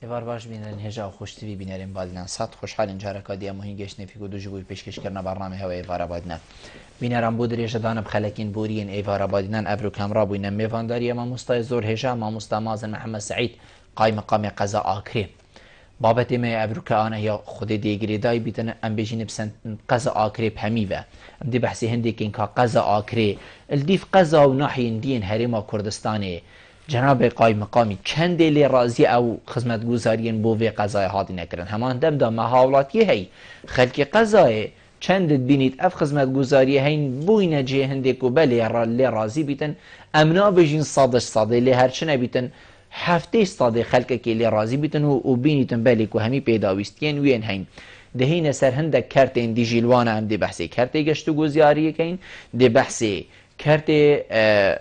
ایوار باش بینن هجا خوش تیوی بینرین بالنا صد خوشحال انجار کادیا مهین گشت نفی کدو جوی پیشکش کردن برنامه هوا ایوار بادنا بینران بود ریش دان بخلکین بورین ایوار بادنان ابرو کامرا بوینن میوانداری ما مستای زور هجا ما مستا مازن محمد سعید قای مقام قضا آکری بابت ما ابرو کانه یا خود دیگری دای بیتن ام بجین بسن قضا آکری بهمی و ام دی بحثی هندی کین کا قضا آکری الدیف قضا و ناحیین دین هریما کردستانی جناب قای مقامی چند لی رازی او خدمت گزارین بو وی قضای هاتی نکرن همان دم دا محاولاتی هی خلق قضای چند بینید اف خدمت گزاری هین بوین جه هندک و بلی لی رازی بیتن امنا بجین صادش صادی لی هرچنه بیتن هفته صادی خلق که لی رازی بیتن و بینیتن بلی که همی پیداویستین وین هین دهین سر هندک کرتین دی جیلوانه هم دی بحثی کرتی گشتو گزاری کین دی بحثی کرت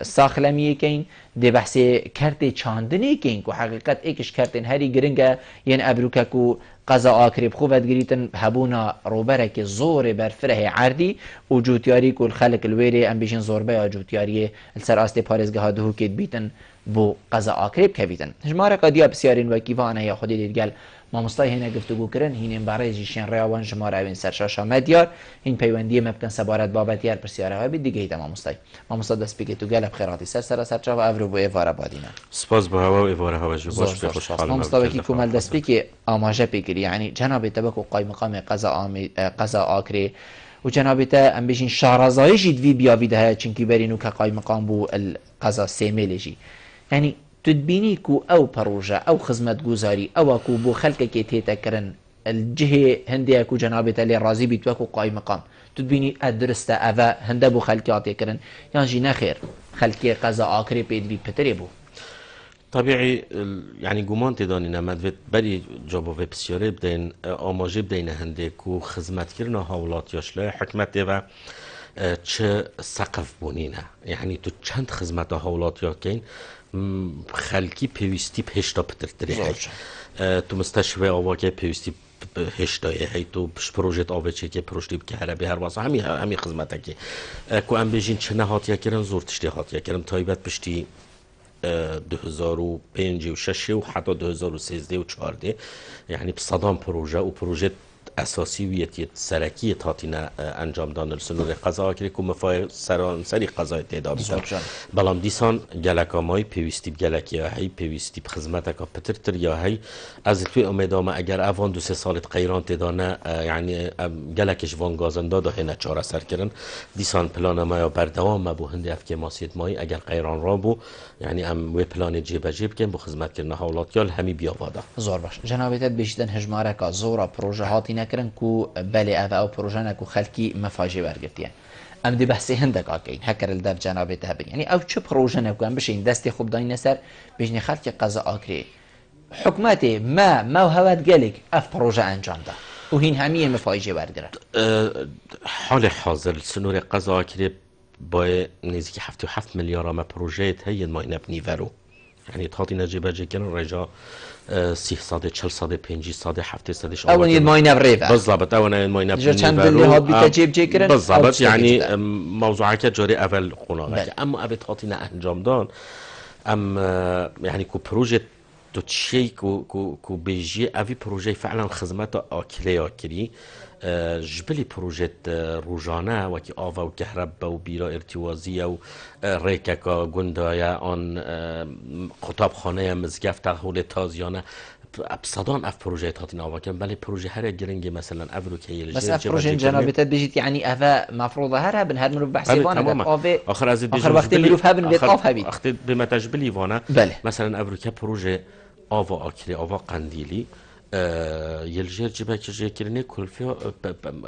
ساخلمی کین دی بحث کرت چاندنی کین کو حقیقت ایکش کرتن هری گرنگه ین ابروکا کو قضا آکریب خوبت گریتن هبونا روبرک زور بر فره عردی و جوتیاری کل خلق الویری ام بیشن زور بیا جوتیاری السر آست پارزگاه ها دهو کد بیتن بو قضا آکریب که بیتن هجماره قدیا بسیارین و کیوانه یا خودی دیدگل ما مستای هنا گفتگو کردن هین برای جیشن ریاوان جماره اوین سرشاشا مدیار هین پیوندی مبکن سبارت بابت یار پرسیاره و بید دیگه ایتا ما مستای دست بگی تو گلب خیراتی سر و افرو بو ایوارا بادینا سپاس با هوا و ایوارا هوا جو باش به خوشحال ما مستای کی کمال دست بگی آماجه بگیری یعنی جناب تبکو قای مقام قضا آکری و جناب تا ام بیشین شارزایی جید وی بیاویده ها چنکی برینو که قای مقام بو القضا سیمیلی جی یعنی تدبینی کو او پروژه او خدمت گزاری او کو بو خلق که تیتا کرن الجهه هندی کو جناب تلی راضی بیت و کو قائم مقام تدبینی ادرسته اوا هنده بو خلقیات کرن یعنی نخیر خلقی قضا آکری پید بی پتری بو طبيعي يعني گومان تداني نمد بري جابو ويب بسياري بدين آماجي بدين هندك و خدمت كرنا هاولات ياشله حكمت و چه سقف بونینه یعنی تو چند خدمت هاولات یا کین خلکی پیوستی پشتا پترتری هی تو مستشفى آواجه پیوستی هشتای هی تو پروژه آوچه که پروژه که هربی هر واسه همی خدمت که کو ام بیشین چه نهات یا کردن زور تشتی هات یا کردن تایبت پشتی 2005 و 6 و حتی 2013 و 14 یعنی بصدام پروژه اساسی ویتی سرکی تاتینا انجام دادن سنور قضا که کوم فای سری قضای تعداد بلام دیسان گلکامای پیوستی گلکی هی پیوستی خدمت کا پترتر یا هی از توی امیدام اگر اوان 2-3 سال غیران تدانه یعنی گلکش وان گازنده ده نه چاره سر کردن دیسان پلان ما یا بردوام بو هندی افک ماسیت مای اگر غیران را بو یعنی ام و پلان جیب کن بو خدمت کردن حالات یال همی بیاواده زور باش جنابیت بیشتن هجماره کا زورا پروژه هاتی نکرن کو بله او پروژه نکو خلکی مفاجئ برگرتین ام دی بحثی هندک آکین هکر الدف جنابیت هبین یعنی او چه پروژه نکو ام بشین دستی خوب داین سر بجنی خلک قضا آکری حکمتی ما و هوت گلک اف پروژه انجام ده و هین همیه مفاجئ برگرد حال حاضر سنور قضا آکری با نزدیک 77 میلیارد ما پروژه هی ما نبنی ورو یعنی تاتی نجیب جکن رجا 340 50 700 اون ید ماینه بریفه بالضبط اون ید ماینه بریفه چند دلی ها بیت جیب جکرن بالضبط یعنی موضوعات جاری اول قناعت اما ابد تاتی نه انجام دان يعني كو بروجي تو تشي كو بيجي افي بروجي فعلا خدمات اكلي اكلي جبلي بروجيت روجانا وكي آوا و كهرباء و بيرا ارتوازية و ريكاكا گندايا آن قطاب خانه مزگفت تغول تازيانه بصدان اف بروجيت هاتين آوا كان بلي بروجي هر جرنجي مثلا افرو كيل بس اف بروجي جنابتت بيجيت يعني افا مفروضة هر هبن هر مروف بحثي وانا اخر از اخر وقت مروف هبن بيت آف هبيت اخت بما تجبلي وانا مثلا افرو كبروجي آوا اكلي آوا قنديلي یلجر جبه که جکرنه کلفی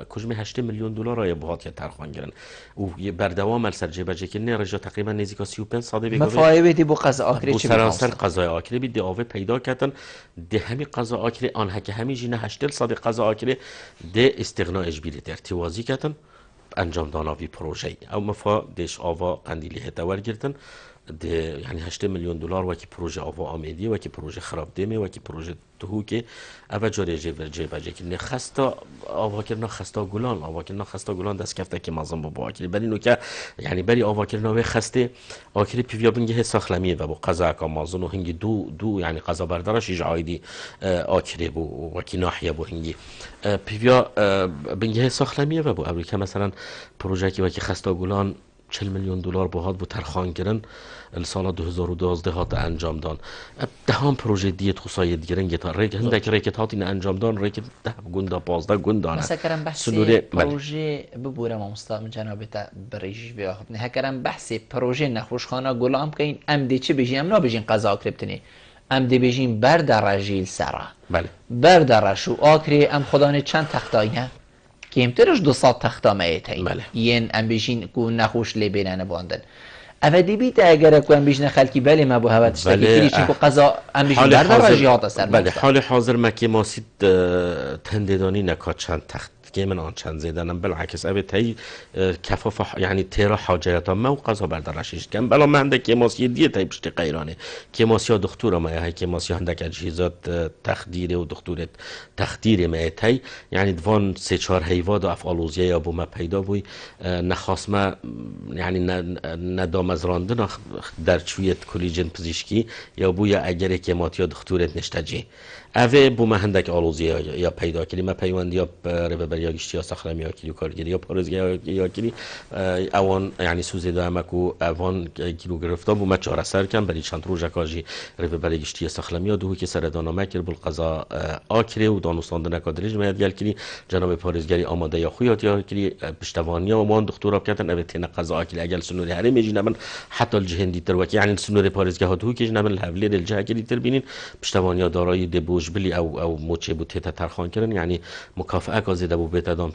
کجمی 8 میلیون دلار رای بهات که ترخوان گرن و بردوام مال سر جبه جکرنه رجا تقریبا نزدیک 35 ساده بگوید مفاهیمی بو قضا آکری چی سراسر قضای آکری بی دعوه پیدا کردن ده همی قضا آکری آنها که همی جینه 8 ساده قضا آکری ده استغنا اجباری ارتوازی کردن انجام داناوی پروژه او مفا دش آوا قندیلی هتاور گرتن يعني 8 مليون دلار وکی پروژه آوا آمیدی وکی پروژه خراب دیمه وکی پروژه تو که اوه جاری جی بجه که خستا آوا کرنا خستا گلان دست کفته که مازن با آکری بلی نو که یعنی بلی آوا کرنا و خسته آکری پیویا بنگه ساخلمیه و با قضا که مازن و هنگی دو یعنی قضا بردارش جایدی آکری بو وکی ناحیه بو هنگی پیویا بنگه ساخلمیه و بو امریکا مثلا پروژه که وکی خستا گلان 40 میلیون دلار بهاد بو ترخان کردن سال 2012 هات انجام دان دهم پروژه دیت خصای دیگرن گتا ریک هندک ریکت هات این انجام دان ریک ده گوندا 15 گوندان مثلا کرم بحث پروژه ببوره ما مستقیم جناب تا بریج بیا خب نه کرم بحث پروژه نخوشخانه گلام که این ام دی چه بجیم نا بجین قضا کربتنی ام دی بجیم بردرجیل سرا بله بردرشو آکری ام خدانه چند تختاینه کمترش 200 تختا میتین ین ام بیشین کو نخوش لی بینن باندن اودی بیت اگر کو ام بیشن خلکی بله ما بو هوت اشتکی چی کو قضا ام بیشن در رجیات اثر بله حال حاضر مکی ماسید تنددانی نکات چند تخت که من آن چند زیدنم بالعکس اوه تایی کفاف یعنی تیرا حاجیت ما و قضا بردارشش کم بلا من هنده که ماسی دیه تایی پشت قیرانه که ماسی ها دختور ما های که ماسی هنده که اجهیزات تخدیره و دختورت تخدیره ما تایی یعنی دوان 3-4 هیواد و افعالوزیه یا بو ما پیدا بوی نخواست ما یعنی ندام از راندن در چویت کلیجن پزیشکی یا بوی اگر که ماتی ها دختورت نشتجی اوه بو ما هندک آلوزیه یا پیدا کلی ما پیوندی یا یا گشتی یا سخرمی یا کلیو کارگری یا پارزگی یا کلی اوان یعنی سوزه دامکو اوان کیلو گرفتا بو ما چاره سر کن بری چند روزه کاجی برای گشتی سخرمی یا دوی که سر دانامه کر بول قضا آکره و دانستان نکادرج میاد گل کلی جناب پارزگری آماده یا خویات یا کلی پشتوانی و مان دکتر اب کردن اوه تن قضا آکلی اگل سنوری هری میجی نمن حتی الجهندی تر وکی یعنی سنوری پارزگی ها دوی که نمن الحولی الجه کلی تر بینین پشتوانی دارای دبوج بلی او موچه بو تتا ترخان کردن یعنی مکافئه کازیده بو بیت ادام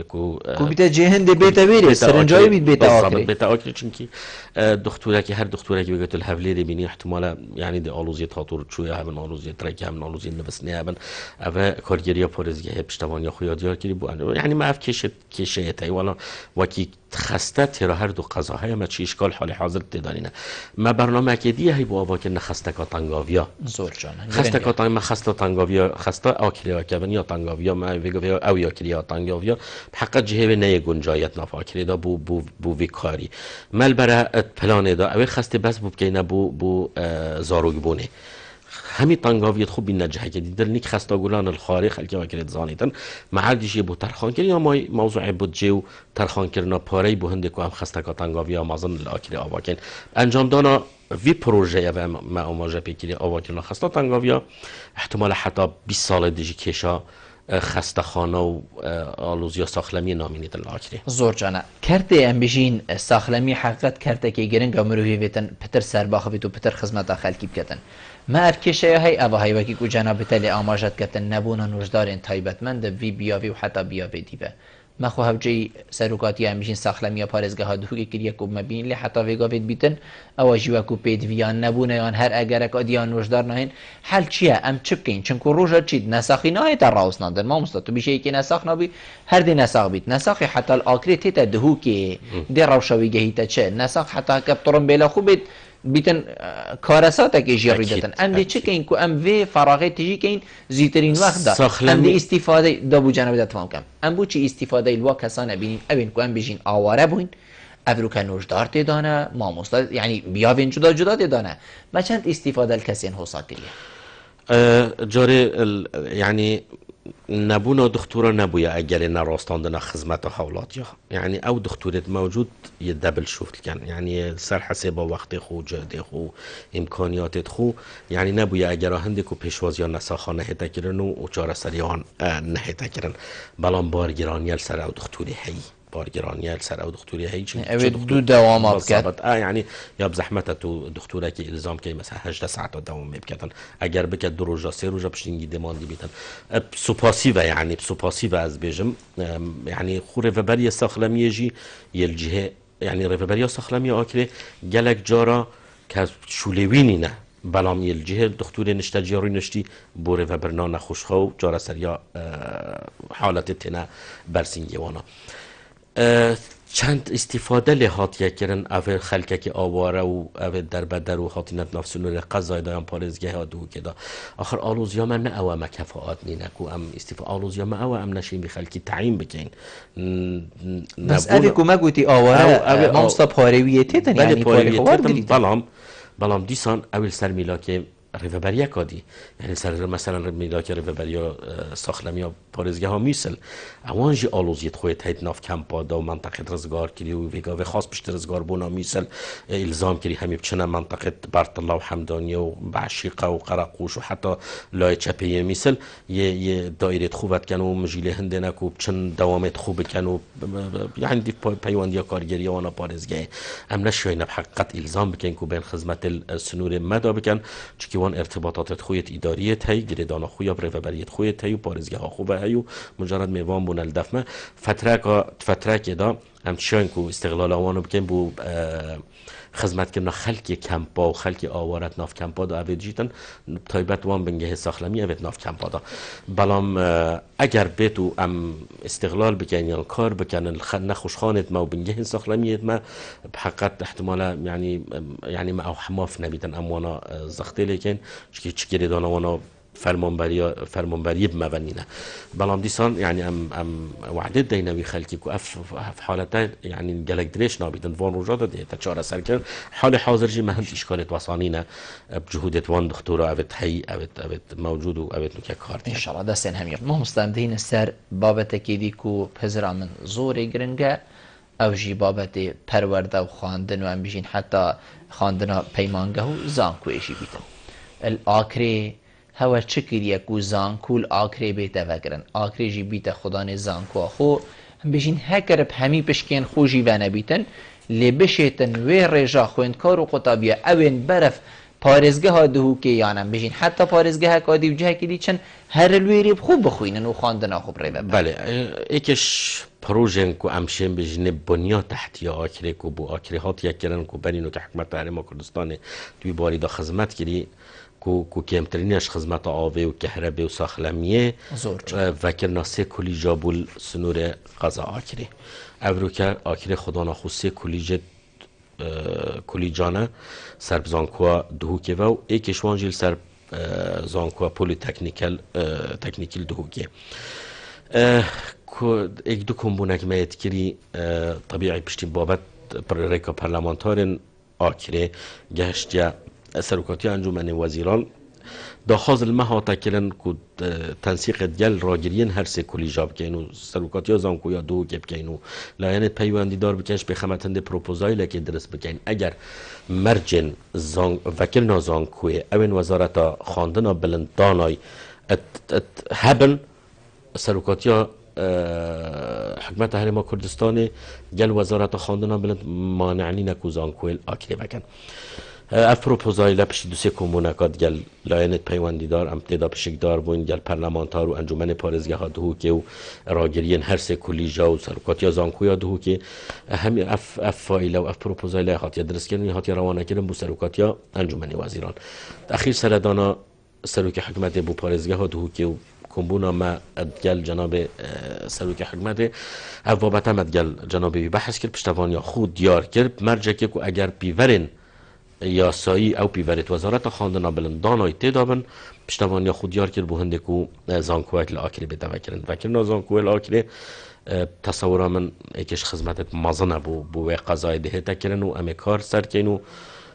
کو بیت جهند بیت ویری سرنجای بیت آخری بیت آخری چونکی دکتره که هر دکتره که بگوت الحولی ری بینی احتمالا یعنی د آلوزی تاتور چوی همون آلوزی ترک همون آلوزی نفس نه همون اوه کارگری پارزگی پشتوانی خویادی ها کلی بو یعنی ما اف کشه تای والا وکی خسته تیرا هر دو قضاهای ما چی اشکال حال حاضر تدانینه ما برنامه که دیه هی بو آوا که نخسته کا تنگاویا زور جان خسته کا تنگ ما خسته تنگاویا خسته آکلیا که یا تنگاویا ما ویگو او یا کلیا تنگاویا حق جهه نه گنجایت نافاکری دا بو ویکاری مل برا پلان دا او خسته بس بو که نه بو زاروگ بونه همین تنگاویت خوب این نجحه که دیدر نیک خسته گلان الخاری خلکی واکرد زانیتن معردیش یه بو ترخان کردن یا موضوع بودجه و ترخان کردن پاره بو هنده که هم خسته که تنگاوی ها مازن الاکری آواکن انجام دانا وی پروژه و ما اماجه پیکیلی آواکن خسته تنگاوی ها احتمال حتی 20 سال دیجی کشا خسته خانه و آلوزیا ساخلمی نامینید الاکری زور جانه کرده ام بجین ساخلمی حقیقت کرده که گرنگ امروی ویتن پتر سرباخ ویتو پتر خدمت خلکی بکتن ما ارکشه های اوه های وکی کو جناب تلی آماجت کتن نبونا نوجدار تایبتمند وی بیاوی و حتی بیاوی دیوه ما خو هفجی سروکاتی همیشین ساخلمی پارزگاه ها دوگی کلیه کوب مبین لی حتی ویگاوید بیتن او جیوا کو پید ویان نبونه یان هر اگرک آدیان نوجدار نهین حل چیه ام چه بکین چونکو روژا چید نساخی نهی تر راوس نادن ما مستطو بیشه که نساخ نبی هر دی نساخ بیت نساخی حتی الاکری تیتا دهو که دی روشاوی گهی تا چه نساخ حتی کب طرم بیلا خوب بیتن کارسات که جیری دادن ام دی چه که این کو ام وی فراغی تیجی که این زیترین وقت دا ام دی استفاده دا بو جناب دا تمام کم ام بو چی استفاده الوا کسانه بینین اوین کو ام بیشین آواره بوین ابرو که نوجدار تدانه ما مستد یعنی بیاوین جدا تدانه ما چند استفاده الکسین حوصا کلیه جاری یعنی نبونا دکتورا نبویا اگر نراستاندن خدمت حولات یا یعنی او دکتورت موجود یه دبل شفت کن یعنی سر حساب وقت خو جهد خو امکانیات خو یعنی نبویا اگر هندی کو پیشواز یا نساخانه هتا کرن و چاره سریان نه هتا کرن بلان بارگرانیل سر او دکتوری هی بارگرانیل سر او دکتوری هی چی دو دوامات کرد یعنی یا بزحمت تو دکتوره که الزام که مثلا 18 ساعت دوام میکردن اگر بکد 2 روزا 3 روزا پشتینگی دماندی بیتن سوپاسی و یعنی سوپاسی و از بیجم یعنی خوره و بری ساخلمی جی یل جهه یعنی رفبری ساخلمی آکره گلک جارا که شولوینی نه بلام یل جهه دکتور نشته جیاری نشتی بوره و برنا نخوش خو جارا سریا حالت تنه برسینگی وانا چند استفاده لحاطیه کردن اول خلکه که آواره و اول در بدر و خاطینت نفسونور قضای دایم پارزگه ها دو کدا آخر آلوزیا من نه اوه مکفاعات نینه کو ام استفاده آلوزیا ما اوه ام نشین بخلکی تعیین بکن بس اوه که ما گوتی آواره مامستا پارویته یعنی پاره خوار دارید بلام دیسان اول سر میلا که ریوبریا کادی یعنی سر مثلا میلا که ریوبریا ساخلمیا پارزگه ها میسل اوانجی آلوزیت خویت هیت ناف کمپا دا و منطقه رزگار کری و ویگاوی خاص پشت رزگار بونا میسل الزام کری همی بچنه منطقه بارت الله و حمدانیه و بعشیقه و قرقوش و حتی لای چپیه میسل یه دایره خوبت کن و مجیله هندنک و بچن دوامت خوب کن و یعنی دی پیواندیا کارگری وانا پارزگه ام نشوی نبحقیقت الزام بکن که بین خدمت السنور مدا بکن چکی وان ارتباطات خویت اداریت هی گریدانا خویا ریوبریت خویت هی و پارزگه ها خوبه هیو مجرد میوان بون الدفمه فتره که دا هم چشان که استقلال آوانو بکن بو خدمت کردن خلک کمپا و خلک آوارت ناف کمپا دا اوید جیتن تایبت وان بنگه ساخلمی اوید ناف کمپا دا بلام اگر بیتو ام استقلال بکن یا کار بکن نخوش خانت ما و بنگه ساخلمیت ما بحقیقت احتمالا یعنی ما او حماف نبیدن اموانا زخته لیکن چکی دانا وانا فرمانبری بمبنينا بلام دیسان یعنی ام وعدت دینوی خلکی که اف حالتا یعنی گلک دریش نابیدن وان روجاده ده تچاره سر کرد حال حاضر جی مهند اشکالت واسانینه بجهودت وان دکتورا اوت حی اوت موجود و اوت نکه کارت ان شاء الله دستن همیر ما مستمدین سر بابت کیدی کو پزرا من زور گرنگه او جی بابت پرورده و خواندن و ام بیشین حتی خواندن پیمانگه و زانکویشی بیتن الاکری هوا چکریه کو زانکول آکری بیت وگرن آکری جی بیت خدا نه زانکو خو بجین هکر همی پشکین خوجی و نبیتن لبشتن و رجا خوند کار و قطابیه اون برف پارزگه ها دهو که یانم بجین حتی پارزگه ها کادی و جه کدی چن هر الویری خوب بخوینن و خواندن خوب ریبه بله ایکش پروژن کو امشین بجین بنیاد تحتی آکری کو بو آکری هات یک کرن کو بنینو که حکمت حرم کردستان توی باری دا خدمت کردی کو کمترینش خدمت آوه و کهربه و ساخلمیه وکر ناسه کلی جابول سنور قضا آکری او که آکری خدا نخو سه کلی جانه سرب زانکوا دهو که و ایکش وانجیل سرب زانکوا پولی تکنیکل دهو که ایک دو کمبونک میت کری طبیعی پشتی بابت ریکا پرلمانتارن آکری گهشت یا سروکاتی انجمن وزیران داخل المها تکلن کو تنسیق دل راگیرین هر سه کلی جاب کینو سروکاتی زانکو یا دو گپ کینو لاین پیوندی دار بکنش به خدمتنده پروپوزایل که درس بکین اگر مرجن زان وکیل زانکو اون وزارت خواندن بلند دانای هبن سروکاتی حکمت حرم کردستان گل وزارت خواندن بلند مانعنی نکو زانکو آکری بکن اف پروپوزایل پشت دو سه کمونکات گل لاینت پیوندی دار ام تعداد پشک دار بوین گل پارلمانتار و انجمن پارزگه ها دهو که و راگیرین هر سه کلیجا و سرکاتی زانکویا دهو که همی اف فایل و اف پروپوزایل هاتی درس کردن هاتی روانه کردن بو سرکاتی انجمن وزیران اخیر سردانا سروک حکمت بو پارزگه ها دهو که کمبونا ما ادگل جناب سروک حکمت اوابتا مدگل جنابی بحث کرد پشتوان یا خود دیار کرد مرجع که اگر بیورن یاسایی او پیورت وزارت خواندن بلند دانای تدابن پشتوانی خود یار کرد بو هنده کو زانکویت لاکری بده وکرن وکرنا زانکویت لاکری تصورا من ایکش خدمتت مازنه بو قضای ده تکرن و امکار سر کینو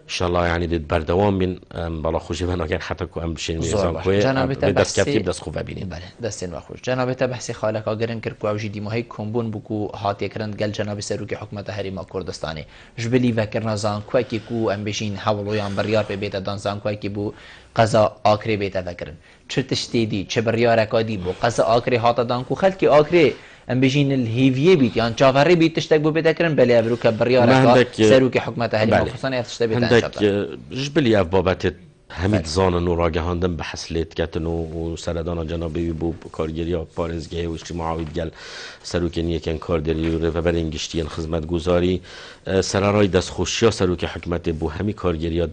انشالله یعنی دید بردوام بین بالا خوشی من اگر حتی کو ام بشین زانکویت دست کتیب دست خوب ببینیم بله دستین و خوش جناب تا بحث خالق اگرن کرد کو اوجی دیمه کمبون بو هات یکرند گل جناب سروک حکومت حریم کردستانی جبلی وکرنا زانکویت کو ام بشین حولویان بریار به بیت دان زانکویت بو قضا آکری بیت وکرن چه تشتیدی چه بریار اکادی بو قضا آکری هات دان کو خلکی آکری ام بيجين الهيفيه بيت يعني جافري بيت تشتاق بو بيتكرن بلي ابروك بريارك سروك حكمتها هلي مخصوصا تشتبه عندك جبلي اف بابت همید زانن و راگهاندن به حسلیت کتن و سردان جنابی بو کارگری ها پارزگه و اجتماعی گل سروک نیکن کاردری و رفبر انگشتی خدمت گذاری سرارای دست خوشی ها سروک حکمت بو همی کارگری ها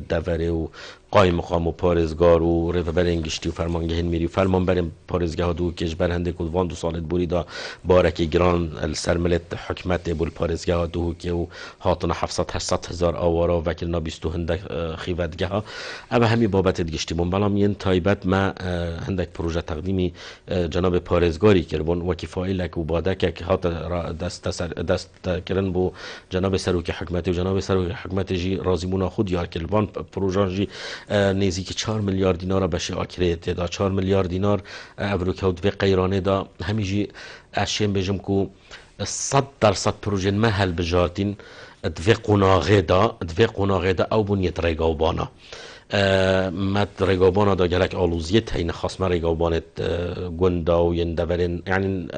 دوره و قایم مقام و پارزگار و ریفبرین گشتی و فرمانگهین میری و فرمان بریم پارزگاه دو کش برهنده کد وان 2 سالت بوری دا بارکی گران السرملت حکمت بول پارزگاه دو که و هاتنا 700-800 هزار آوارا و وکلنا 20 هندک خیوتگه ها اما همی بابت گشتی بون بلام ین تایبت ما هندک پروژه تقدیمی جناب پارزگاری کربون وکی فایلک و بادک که هات دست کرن بو جناب سروک حکمت و جناب سروک حکمت جی رازیمونا خود یار کربان پروژه جی نیزی که 4 میلیارد دینار بشه آکریت دا 4 میلیارد دینار ابروکود و قیرانه دا همیجی اشیم بجم کو 100% پروژه محل بجارتین دوی قناغه دا او بنیت ریگاوبانا مد ریگاوبانا دا گلک آلوزیت هین خاصم ریگاوبانت گندا و یندبرین یعنی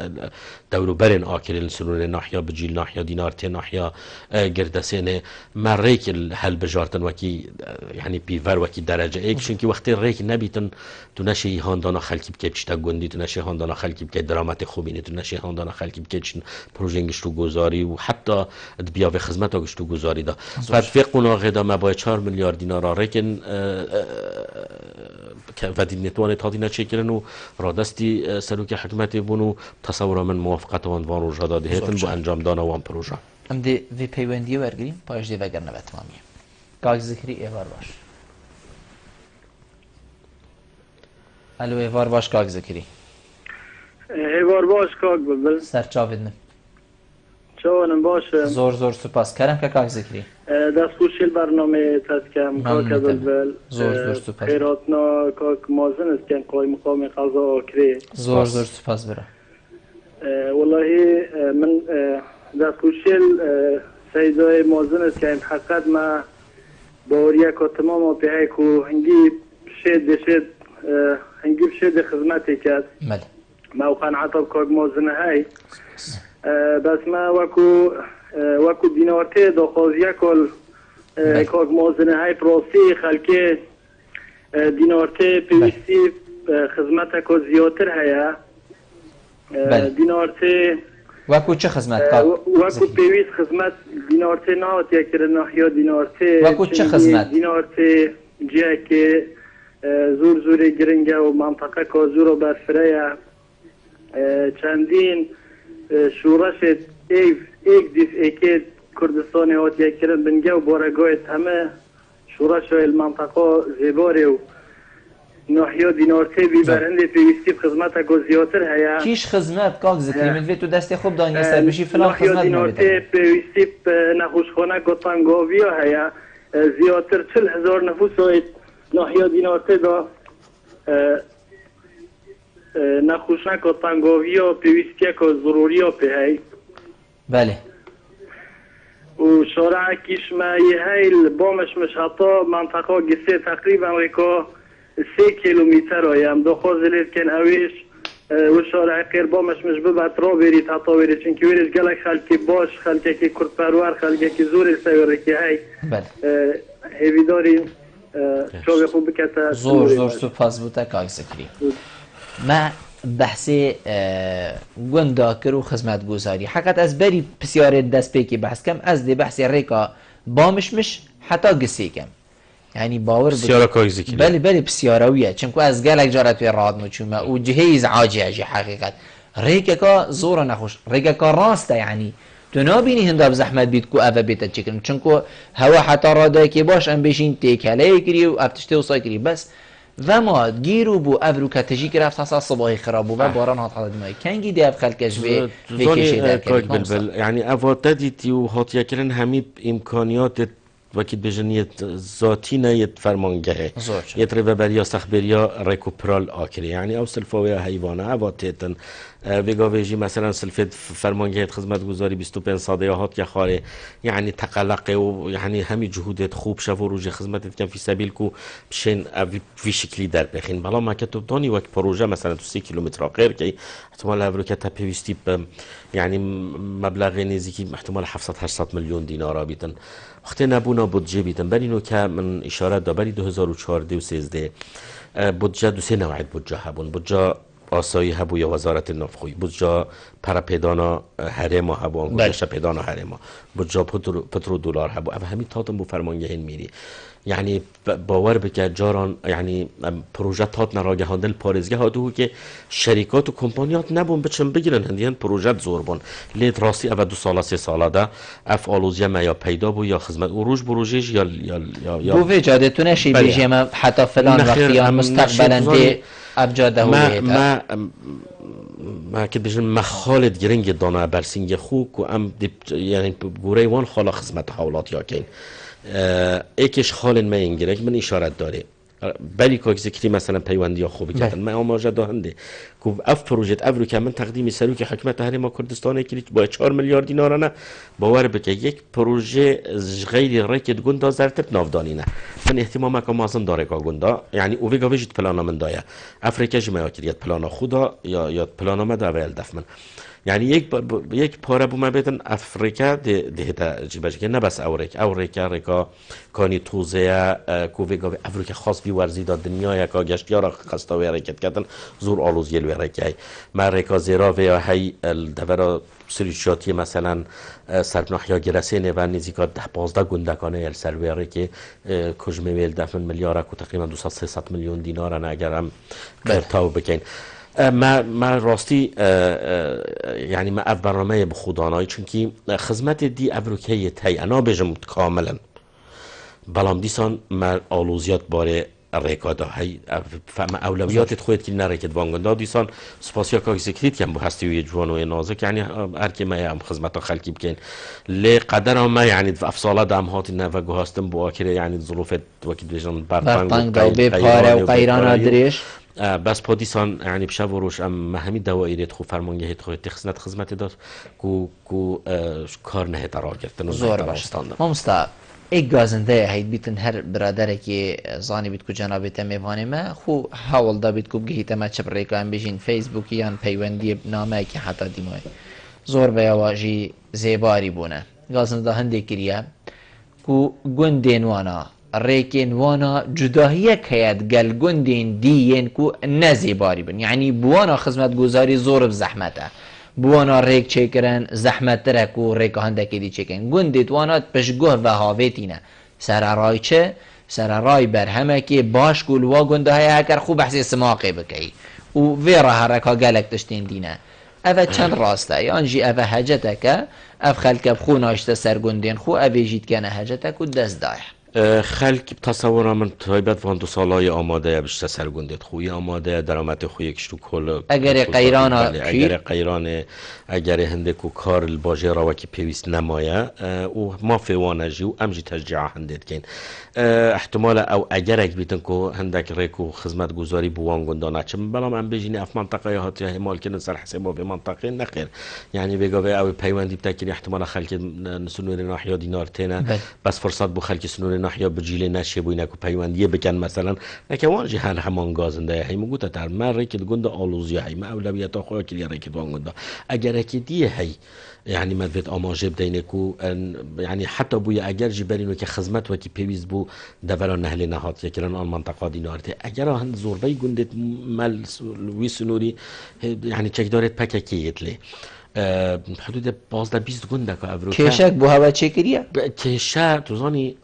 دورو برین آکرین سنون ناحیا بجیل ناحیا دینارتی ناحیا گردسین ما ریک هل بجارتن وکی یعنی بیور وکی درجه ایک چونکی وقتی ریک نبیتن تو نشی هاندانا خلکی بکه بچتا گندی تو نشی هاندانا خلکی بکه درامت خوبینه تو نشی هاندانا خلکی بکه چن پروژنگش تو گذاری و حتی بیا به خدمت آگش تو گذاری دا فرق قناغه دا ما باید 4 میلیارد دینار ریکن و نتوانه تاتی نچه کرن و رادستی سلوک حکمت بونو تصور من موافقت وان رو جدا دهتن با انجام دانه وان پروژه ام دی وی پیوندی ورگریم پایش دی وگر نبت تمامیه کاغ ذکری ایوار باش الو ایوار باش کاغ ذکری ایوار باش کاغ ببل سرچاوید چونم باشه زور سپاس کردم که کاغ ذکری دست خوشیل برنامه تسکم کاغ بلبل زور سپاس خیراتنا کاغ مازن است که قای مقام قضا آکری زور سپاس برا والله من دست خوشیل سیدای مازن است که حقیقت ما باوریا که تمام پیه که هنگی بشید خدمتی کرد ما وخان عطب کاغ مازن های بس ما وکو دینارته داخوزیه کل کاغ موازنه های پراسی خلکه دینارته پیوستی خدمت که زیادتر هیا دینارته وکو چه خدمت وکو پیوست خدمت دینارته نهات یکر ناحیا دینارته وکو چه خدمت دینارته جه که زور گرنگه و منطقه که زور برفره چندین شورش ایک دیس ایک کردستان هات یک کرد بنگه و بارگاهت همه شورش های المنطقه زیباره و ناحیا دینارته بی برنده پیوستی خدمت اگه زیادتر هیا کیش خدمت کاغ ذکری مدوی تو دستی خوب دانگه سر بشی فلان خدمت ناحیا دینارته پیوستی نخوشخانه گتانگاوی هیا زیادتر 40,000 نفوس های ناحیا دینارته دا نخوشنک و تنگاوی و پیوستی که ضروری ها پیهی بله و شارع کشمه یه هیل بامش مش حتی منطقه گسه تقریبا ریکا 3 کیلومتر هایم دو خوازلید کن اویش و شارع قیر بامش مش ببت را برید حتی برید چونکه ویرش گلک خلکی باش خلکی که کرد پرور خلکی که زور سویره که هی هیوی داریم چاوی خوب بکتا زور سپاس بوده کاغ ذکری ما بحثی گندا کرو خدمت گذاری حقیقت از بری بسیار دست پیکی بحث کم از دی بحثی ریکا بامش حتی گسی کم یعنی باور بسیارا کاغذی کلی بله بسیارویه چونکو از گلک جارت وی راد مچومه و جهیز عاجی حقیقت ریکا که زور نخوش ریکا که راسته یعنی تو نابینی هنده بزحمت بید کو اوه بیتا چکرن چونکو هوا حتی راده که باش ام بشین تیکله کری و افتشته و سای کری بس و ما گیرو بو ابرو کتجی که رفت حساس صباحی خراب و باران هات حالا دمایی کنگی دی اب خلکش به کشی در کرد یعنی اواتدیتی و هات یکرن همین امکانیات وکیل بجنیت ذاتی نیت فرمانگه یت ریوبریا سخبریا ریکوپرال آکری یعنی او سلفاوی حیوانه اواتیتن ویگاویجی مثلا سلفت فرمانگه خدمت گذاری 25 ساده هات که خاره یعنی تقلق و یعنی همین جهودت خوب شو و روج خدمتت کن فی سبیل کو بشین وی شکلی در بخین بالا ما که تو دانی وقت پروژه مثلا تو 3 کیلومتر غیر که احتمال ابرو که تپیوستی یعنی مبلغ نزدیکی احتمال 700-800 میلیون دینار بیتن وقتی نبونا بودجه بیتن بری نو که من اشاره دا بری 2014 و 13 بودجه 2 نوع بودجه هبون بودجه آسایی هبو یا وزارت نفخوی بودجا پرپیدانا هرما هبو آنگوشش پیدانا هرما بودجا پترو دلار هبو او همین تاتم بو فرمانگهین میری یعنی باور بکه جاران یعنی پروژه تات نراگه هاندل پارزگه هادو که شرکات و کمپانیات نبون بچن بگیرن هندیان پروژه زور بون لید راستی او 2 ساله 3 ساله ده اف آلوزیه ما یا پیدا بو یا خدمت و روش بروژهش یا بو وجاده تو نشی بیجیم حتی فلان وقتی یا مستقبلا دی ابجاده ما که بجن مخالد گرنگ دانه برسینگ خوک و ام یعنی گوره وان خالا خدمت حولات یا کن ایکش حال ما اینگره من اشارت داره بلی که ذکری مثلا پیوندی یا خوبی کردن ما آماجه دهنده که اف پروژه افرو که من تقدیمی سروک حکومت هرما کردستان کلیت با 4 میلیارد دینار نه باور بکه یک پروژه غیر رکد گندا زرتب نافدانی نه من احتمام که مازن داره که گندا یعنی او ویگا ویجت پلانا من دایا افریقا جمعه کریت پلانا خدا یا پلانا ما داویل دفمن یعنی یک پاره بو ما بدن افریقا ده جیبش که نه بس اوريكا رکا کانی توزه کوویگا افریقا خاص بی ورزی داد دنیا یک گشت یارا خستاوی حرکت کردن زور آلوز یل ورکی ما رکا زیرا و هی الدورا سریچاتی مثلا سرناحیا گرسینه و نزدیک 10-15 گندگانه ال سروری که کجمه ویل دفن میلیارد کو تقریبا 200-300 میلیون دینار نه اگرم کرتاو بکن ما راستی یعنی ما اف برنامه بخودانایی چونکی خدمت دی افریقایی تی انا بجم کاملا بلام دیسان ما آلوزیات باره ریکادا های فهم اولویات خودت که نرکت وانگندا دیسان سپاسیا که ذکریت کم بو هستی و جوان و نازک یعنی هر کی ما هم خدمت خلقی بکن لی قدر ما یعنی افصال دام هات نه و گهاستم بو آخر یعنی ظروفت وقتی بجن برپنگ و بپاره و قیران آدریش بس پادیسان یعنی بشه وروش ام همین دوایریت خو فرمانگه خو تخصنت خدمت داد کو کار نه ترا گرفتن زور باشستان ممستا ایک گازنده هید بیتن هر برادر که زانی بیت کو جناب تمیوانه ما خو حاول دا بیت کو بگیت ما چپ ریکام بجین فیسبوکی یا پیوندی نامه که حتی دیمای زور بیا واجی زیباری بونه گازنده هنده کریه کو گندین وانا ریکن وانا جداهیه که هید گل گندین دیین کو نزیباری بن یعنی بوانا خدمت گذاری زور بزحمته بوانا ریک چکرن زحمت تره کو ریک هنده که دی چکن گندیت وانا پشگوه و هاویتینه سر رای چه؟ سر رای بر همه که باش کل وا گنده های هکر خوب بحثی سماقی بکی و ویرا هرکا گلک تشتین دینه اوه چند راسته یعنی اوه حجته که اف خلک بخو ناشته سر گندین خو اوه جید کنه حجته کو دست دایه خلق تصور من تایبت وان 2 سالای آماده بشه سرگندت خوی آماده درآمد خوی کشتو کل اگر قیران اگر هنده کو کار الباجه را وکی پیوست نمایه او ما فوانه جو امجی تشجیع هندت کن احتمال او اگر اک بیتن کو هندک ریکو خدمت گذاری بوان گندانه چم بلام ام بجینی اف منطقه هاتی احتمال کنن سر حسابا به منطقه نخیر یعنی بگاوه او پیوندی بتاکری احتمال خلق سنور ناحیا دینار تینه بس فرصت بو خلق سنور ناحیا بجیله نشه بوینه کو پیوندیه بکن مثلا نکه وانجی هر همان گازنده هی مگوتا تر من ریکت گنده آلوزی هی ما اولویت خواه کلی ریکت وان گنده اگر اکیدیه هی يعني ما بيت آماجه بدينكو يعني حتى بويا اگر جبرينو که خدمت و که پیویز بو دوران نهل نهات يكرن آن منطقه دينارته اگر هند زوربي گندت مل وي سنوري يعني چك دارت پککیت لی حدود 15-20 گنده که افروکا کشک بو هوا چکریه؟ کشه توزانی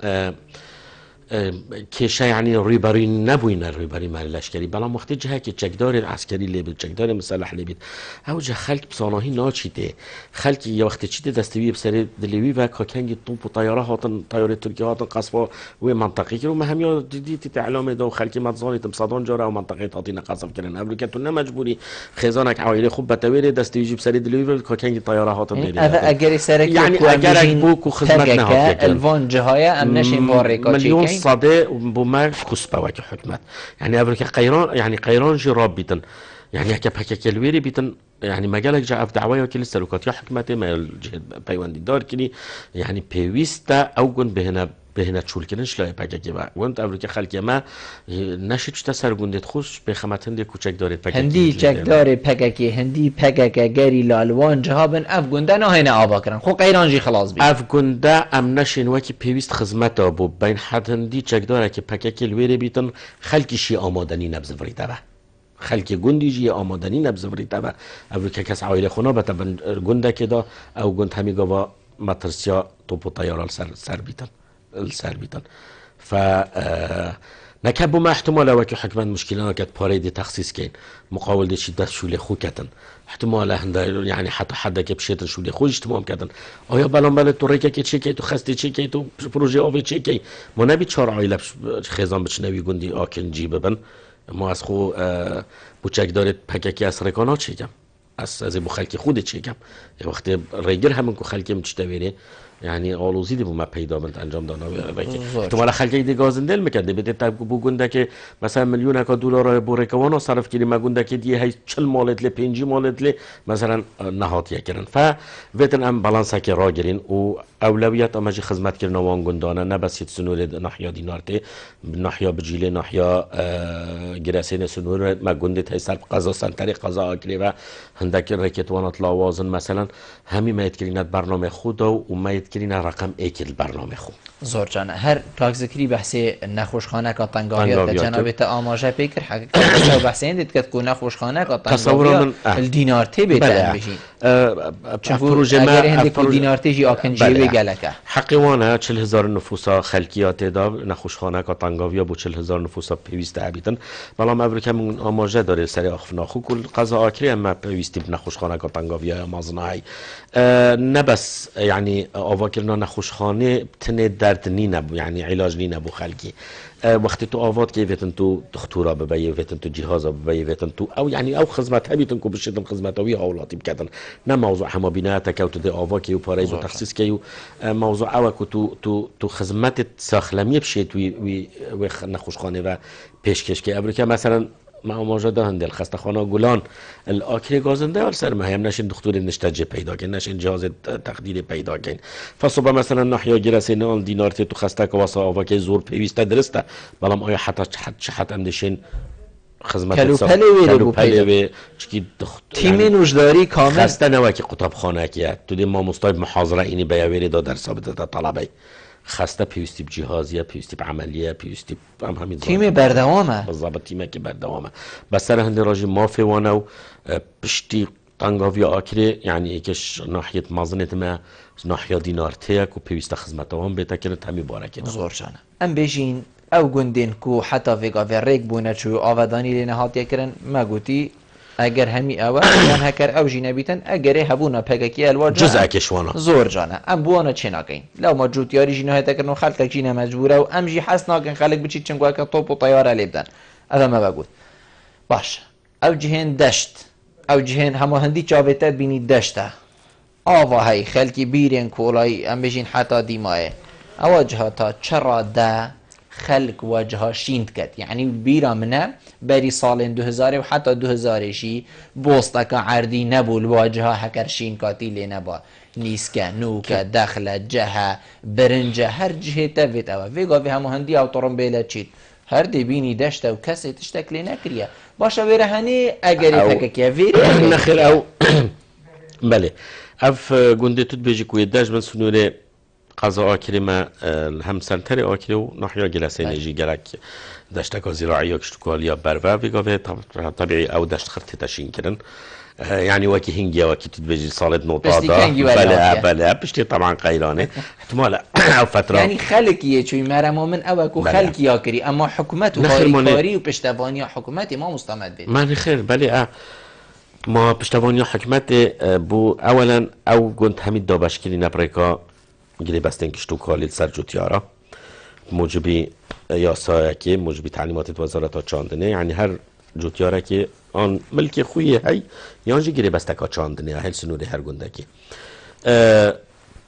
کشه یعنی ریبری نبوینه ریبری مال لشکری بلا وقتی جه که چکدار عسکری لیبید چکدار مسلح لیبید او جه خلق بصاناهی ناچیده خلق یه وقتی چیده دستوی بسر دلیوی و کاکنگی طوب و طیاره هاتن طیاره ترکیه هاتن قصفا و منطقی که رو مهم یا دیدی تعلام دو خلقی مدزانی تمصدان جاره و منطقه تاتین قصف کردن امریکتون نمجبوری خزانک عوایل خوب بتویر دستوی جیب سر دلیوی و کاکنگی طیاره هاتن اگر سرک یعنی اگر بوکو خدمت نهات الوان جهای ام نشین بارکا صده بوما خصبه وكي حكمت يعني أبرك قيران يعني قيران جراب بيتن يعني هكا بحكا كالويري بيتن يعني مجالك جاء في دعوايا وكي لسه لوكات يا حكمتي ما الجهد بيواندي دار كني يعني بيويستا أوجن بهنا تشول كنش لا بحكا كيما وانت أبرك خلك ما نشيت تسر جندت خوش بخمت هندي كوچك داري بحكا هندي چك داري بحكا كي هندي بحكا كجاري لالوان جهابن أفجندا نهينا آبا كرن خو قيران جي خلاص بي أفجندا أم نشين وكي بيويست خدمته بو بين حد هندي چك داره كي بحكا كي الويري بيتن خلك شي آمادني نبز فريده خلک گندی جی آمادنی نبزوری تبا افریقا کس عائله خونه بتبن گنده که دا او گند همی گوا مترسیا توپو طیارال سر بیتن ف نكبو ما احتمال وكي حكمان مشكلة كانت باريدي تخصيص كين مقاول دي شدة شولي خو كتن احتمال هندا يعني حتى حدا كبشيت شولي خو اجتماع كتن آیا بلان بله تو ریکه که چی کی تو خسته چی کی تو پروژه آوی چی کی ما نبی 4 عائله خزان بچنوی گندی آکن جی ببن ما از خو بوچک دارید پککی از رکانا چی کم از بو خلکی خود چی کم وقتی ریگر همون کو خلکی مچتویره يعني آلوزی دی ما پیدا بند انجام دانا احتمال خلقی دی گازندل میکرده بده تا بو گنده که مثلا میلیون دلار بورکوانا صرف کردی ما گنده که دی هی 40 مالت ل 5 مالت ل مثلا نهات یکرن ف وتن ام بالانس که را گرین و اولویت اماجی خدمت کردن وان گندانه نه بس سنور ناحیه دینارته ناحیه بجیله ناحیه گرسین سنور ما گنده تای سر قضا سنتری قضا اکری و هندک رکت وانت لاوازن مثلا همین ما یتکرینات برنامه خود و ما یتکرین رقم ایکل برنامه خود زور جانه هر تاک ذکری بحثی نخوشخانه که تنگاهیات جنابت آماجه پیکر حقیقتا بحثی اندید که تکون نخوشخانه که تنگاهیات الدینارته بیتن بشین اگر هندی که دینارته جی آکن جیوی گلکه حقیقانه 40,000 نفوسا خلکیات دا نخوشخانه که تنگاهیا بو 40,000 نفوسا پیوسته هبیتن بلام امریکا من آماجه داره سری آخفنا خو کل قضا آکری اما پیوستی بنخوشخانه که تنگاهیا مازنایی نه بس يعني آواکرنا نخوشخانه تنه درد نی نبو يعني علاج نی نبو خلقی وقتی تو آواد که ویتن تو دکترا ببایی ویتن تو جهازا ببایی ویتن تو او يعني او خدمت هبیتن کو بشیدن خدمتاوی حوالاتی بکردن نه موضوع همه بینات که تو ده آوا که و پاره و تخصیص که موضوع او که تو خدمت ساخلمی بشید وی نخوشخانه و پیشکش که امریکا مثلا ما موجود هندل خسته خانه گلان الاکری گازنده ول سر مهم نشین دکتر نشتاج پیدا کن نشین جهاز تخدیر پیدا کن فصبح مثلا ناحیه گرسینه آن دینارتی تو خسته که واسه آوا که زور پیوسته درسته بلام آیا حتی اندشین خدمت کلو پلی چکی تیم نوشداری کامل خسته نوه که قطب خانه که تو دی ما مستعد محاضره اینی بیاوری دا در ثابت طلبه خسته پیوستی بجهازیه پیوستی بعملیه پیوستی همین تیم بردوامه بالضبط تیمه که بردوامه بس سر هندی راجی مافی وانو پشتی تنگاوی آکری یعنی یکش ناحیه مازنت ما ناحیه دینارته کو پیوسته خدمتوام بهتا کنه تمی بارکه زور جانه ام بجین او گندین کو حتی ویگا و ریک بونه چو آودانی لی نهات یکرن ما گوتی اگر همی اول یان هکر او جی نبیتن اگر هبونا پگکی الواجه جزء کشوانا زور جانه ام بوانا چه ناکین لو ما جوتیاری جی نهایت کرنو خلق جینا مجبوره و ام جی حس ناکن خلق بچید چنگو اکا توپ و طیاره لیبدن اما ما بگود باش او جهن دشت او جهن همه هندی چاویتت بینی دشته آوا های خلقی بیرین کولای ام بجین حتی دیمایه اواجه تا چرا ده خلق وجهها شیند کد یعنی بیرا منه بری سال 2000 و حتی 2000 شی بوستکا عردی نبول واجهها هکر شین کاتی لی نبا نیسکه نوکه دخله جهه برنجه هر جهه تفید اوه ویگا وی همو هندی او طرم بیله چید هر دی بینی دشته و کسی تشتکلی نکریه باشه ویره هنی اگری فککیه ویره نخیر او بله اف گنده تود بیجی کوی داش من سنوره قضا آکری ما هم سنتر آکری و ناحیه گلسه نجی گلک دشتکا زراعی کشتکالیا بروا ویگاوه طبیعی او دشت خرطی تشین کرن يعني وكي هنجي وكي تدبجي صالد نوطادا بلا بشتي طبعا قيرانه احتمال او فتره يعني خلقيه شوي مرمو من اوكو خلق ياكري اما حكومته كاري وبشتبانيا حكومتي ما مستمد بيه ما خير بلا ما بشتبانيا حكومتي بو اولا او كنت حميد دابشكلي نبريكا گیری بستن کشتو کالید سر جوتیارا موجبی یاسایی که موجبی تعلیمات وزارت چاندنه یعنی هر جوتیارا که آن ملک خویه هی یانجی گیری بستکا چاندنه هل سنوری هر گنده که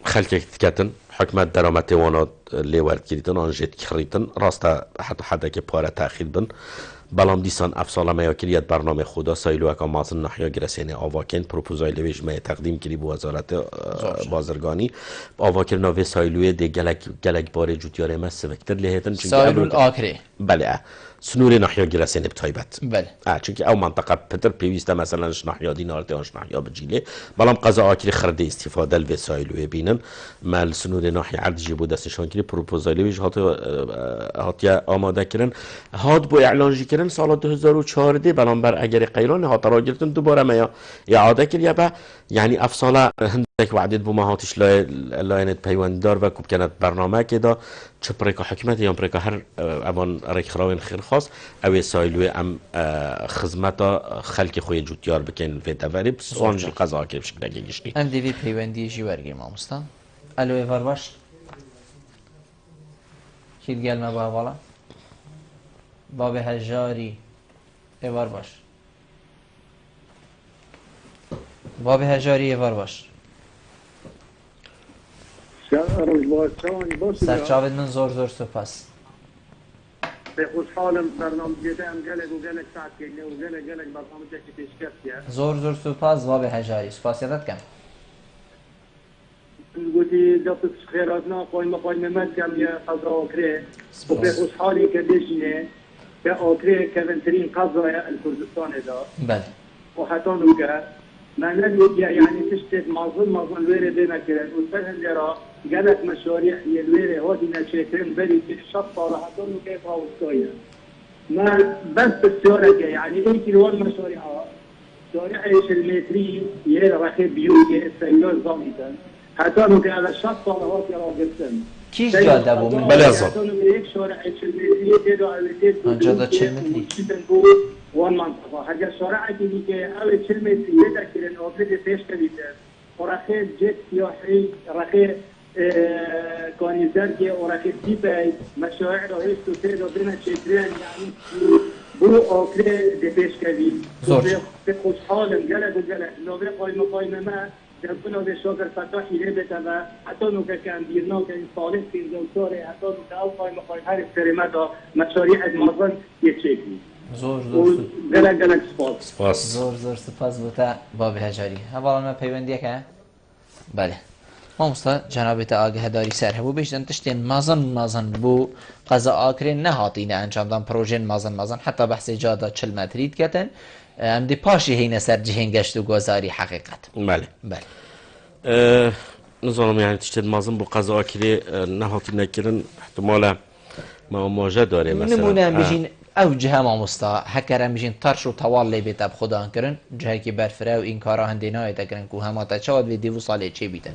خلک کتن حکمت درامت وانا لیورد کریتن آنجید کریتن راستا حتی که پاره تأخیر بن بلام دیسان افسال ما یاکریت برنامه خدا سایلو اکا مازن ناحیه گرسینه آواکن پروپوزای لویج ما تقدیم کری بو وزارت بازرگانی آواکر ناوی سایلوی ده گلک بار جوتیاره ما سوکتر لیهتن سایلو الاکره بله سنور ناحیه گرسینه بتایبت بله چونکه او منطقه پتر پیوسته مثلا ناحیه دینارته آنش ناحیه بجیله بلام قضا آکری خرده استفاده الوی سایلوی بینن مال سنور ناحیه عرض جیبو دستشان کردی پروپوزالی ویش هاتی آماده کردن هات بو اعلان جی کردن سال 2014 بلان بر اگر قیران هات را گرفتن دوباره ما اعاده کرد یا با یعنی افصاله هندک وعدت بو ما هاتش لاینت پیونددار و کوب کند برنامه که دا چه پرکا حکمت یا پرکا هر اوان ریک خراوین خیر خاص او سایلوی ام خدمت خلق خوی جوتیار بکن و دوری سوانج قضا که بشکل گشتی ام دیوی پیوندی جوارگی ما مستا الو ایوار باش کید گل ما با والا باب هجاری ایوار باش باب هجاری ایوار باش سرچاوید من زور سپاس به خوشحالم برنامه دیده ام گلک ساعت کنه و گلک برنامه که پیشکش زور سپاس باب هجاری سپاس یادت کم گویی دست خیراتنا قایم مدام یا قضا آکره و به خوشحالی که دیشنه که آکره کمترین قضای الکردستان دا بله و حتی نوکه من ندید یعنی تشتت مازن ویره دینا کرد و سرهم جرا گلک مشاريع الويري هودي نشيتين بري شط صراحة نوكه فاوستوية ما بس بالسيارة يعني ايك الوال مشاريعها شارع ايش المتري يلا راخي بيوتي السيلور ضامتا حتى نوكه على الشط صراحة يا راجلتن كيش جاد ابو من بلازم شارع ايش المتري تدو على جاد 40 متري وان منطقة حاجة شارع اللي كي أول كلمة يذكر إنه بدي فيش كبيرة ورخي جت سياحي رخي كان يزرقي ورخي تيبي مشاعر هيش تسير بين شكرين يعني بو أكله دي فيش كبير بخص حالم جلد لو بقاي ما دكتور ده شاكر فتح يريد تبع حتى لو كان بيرنا كان صالح في الدكتور حتى لو أو قاي هاي الكلمات مشاريع المظن يتشكي زور گلک سپاس زور سپاس بوده باب هجاری حوالا ما پیوندیه که بله ما مستا جنابت آگه داری سر هبو بیشتن تشتین مازن بو قضا آکرین نهاتین انجام دان پروژین مازن حتی بحث جادا 40 مترید کتن ام دی پاشی هینه سر جهین گشت و گذاری حقیقت بله نظام يعني تشتد مازن بو قضا آکری نهاتین نکرن احتمالا ما مواجه داره مثلا نمونه بجین او جهه ما مستا هکرم بجین طرش و طوال لی بیت اب خدا کرن جهه که برفره و این کارا هنده نایت کرن که همه تا چاد و دیو ساله چه بیتن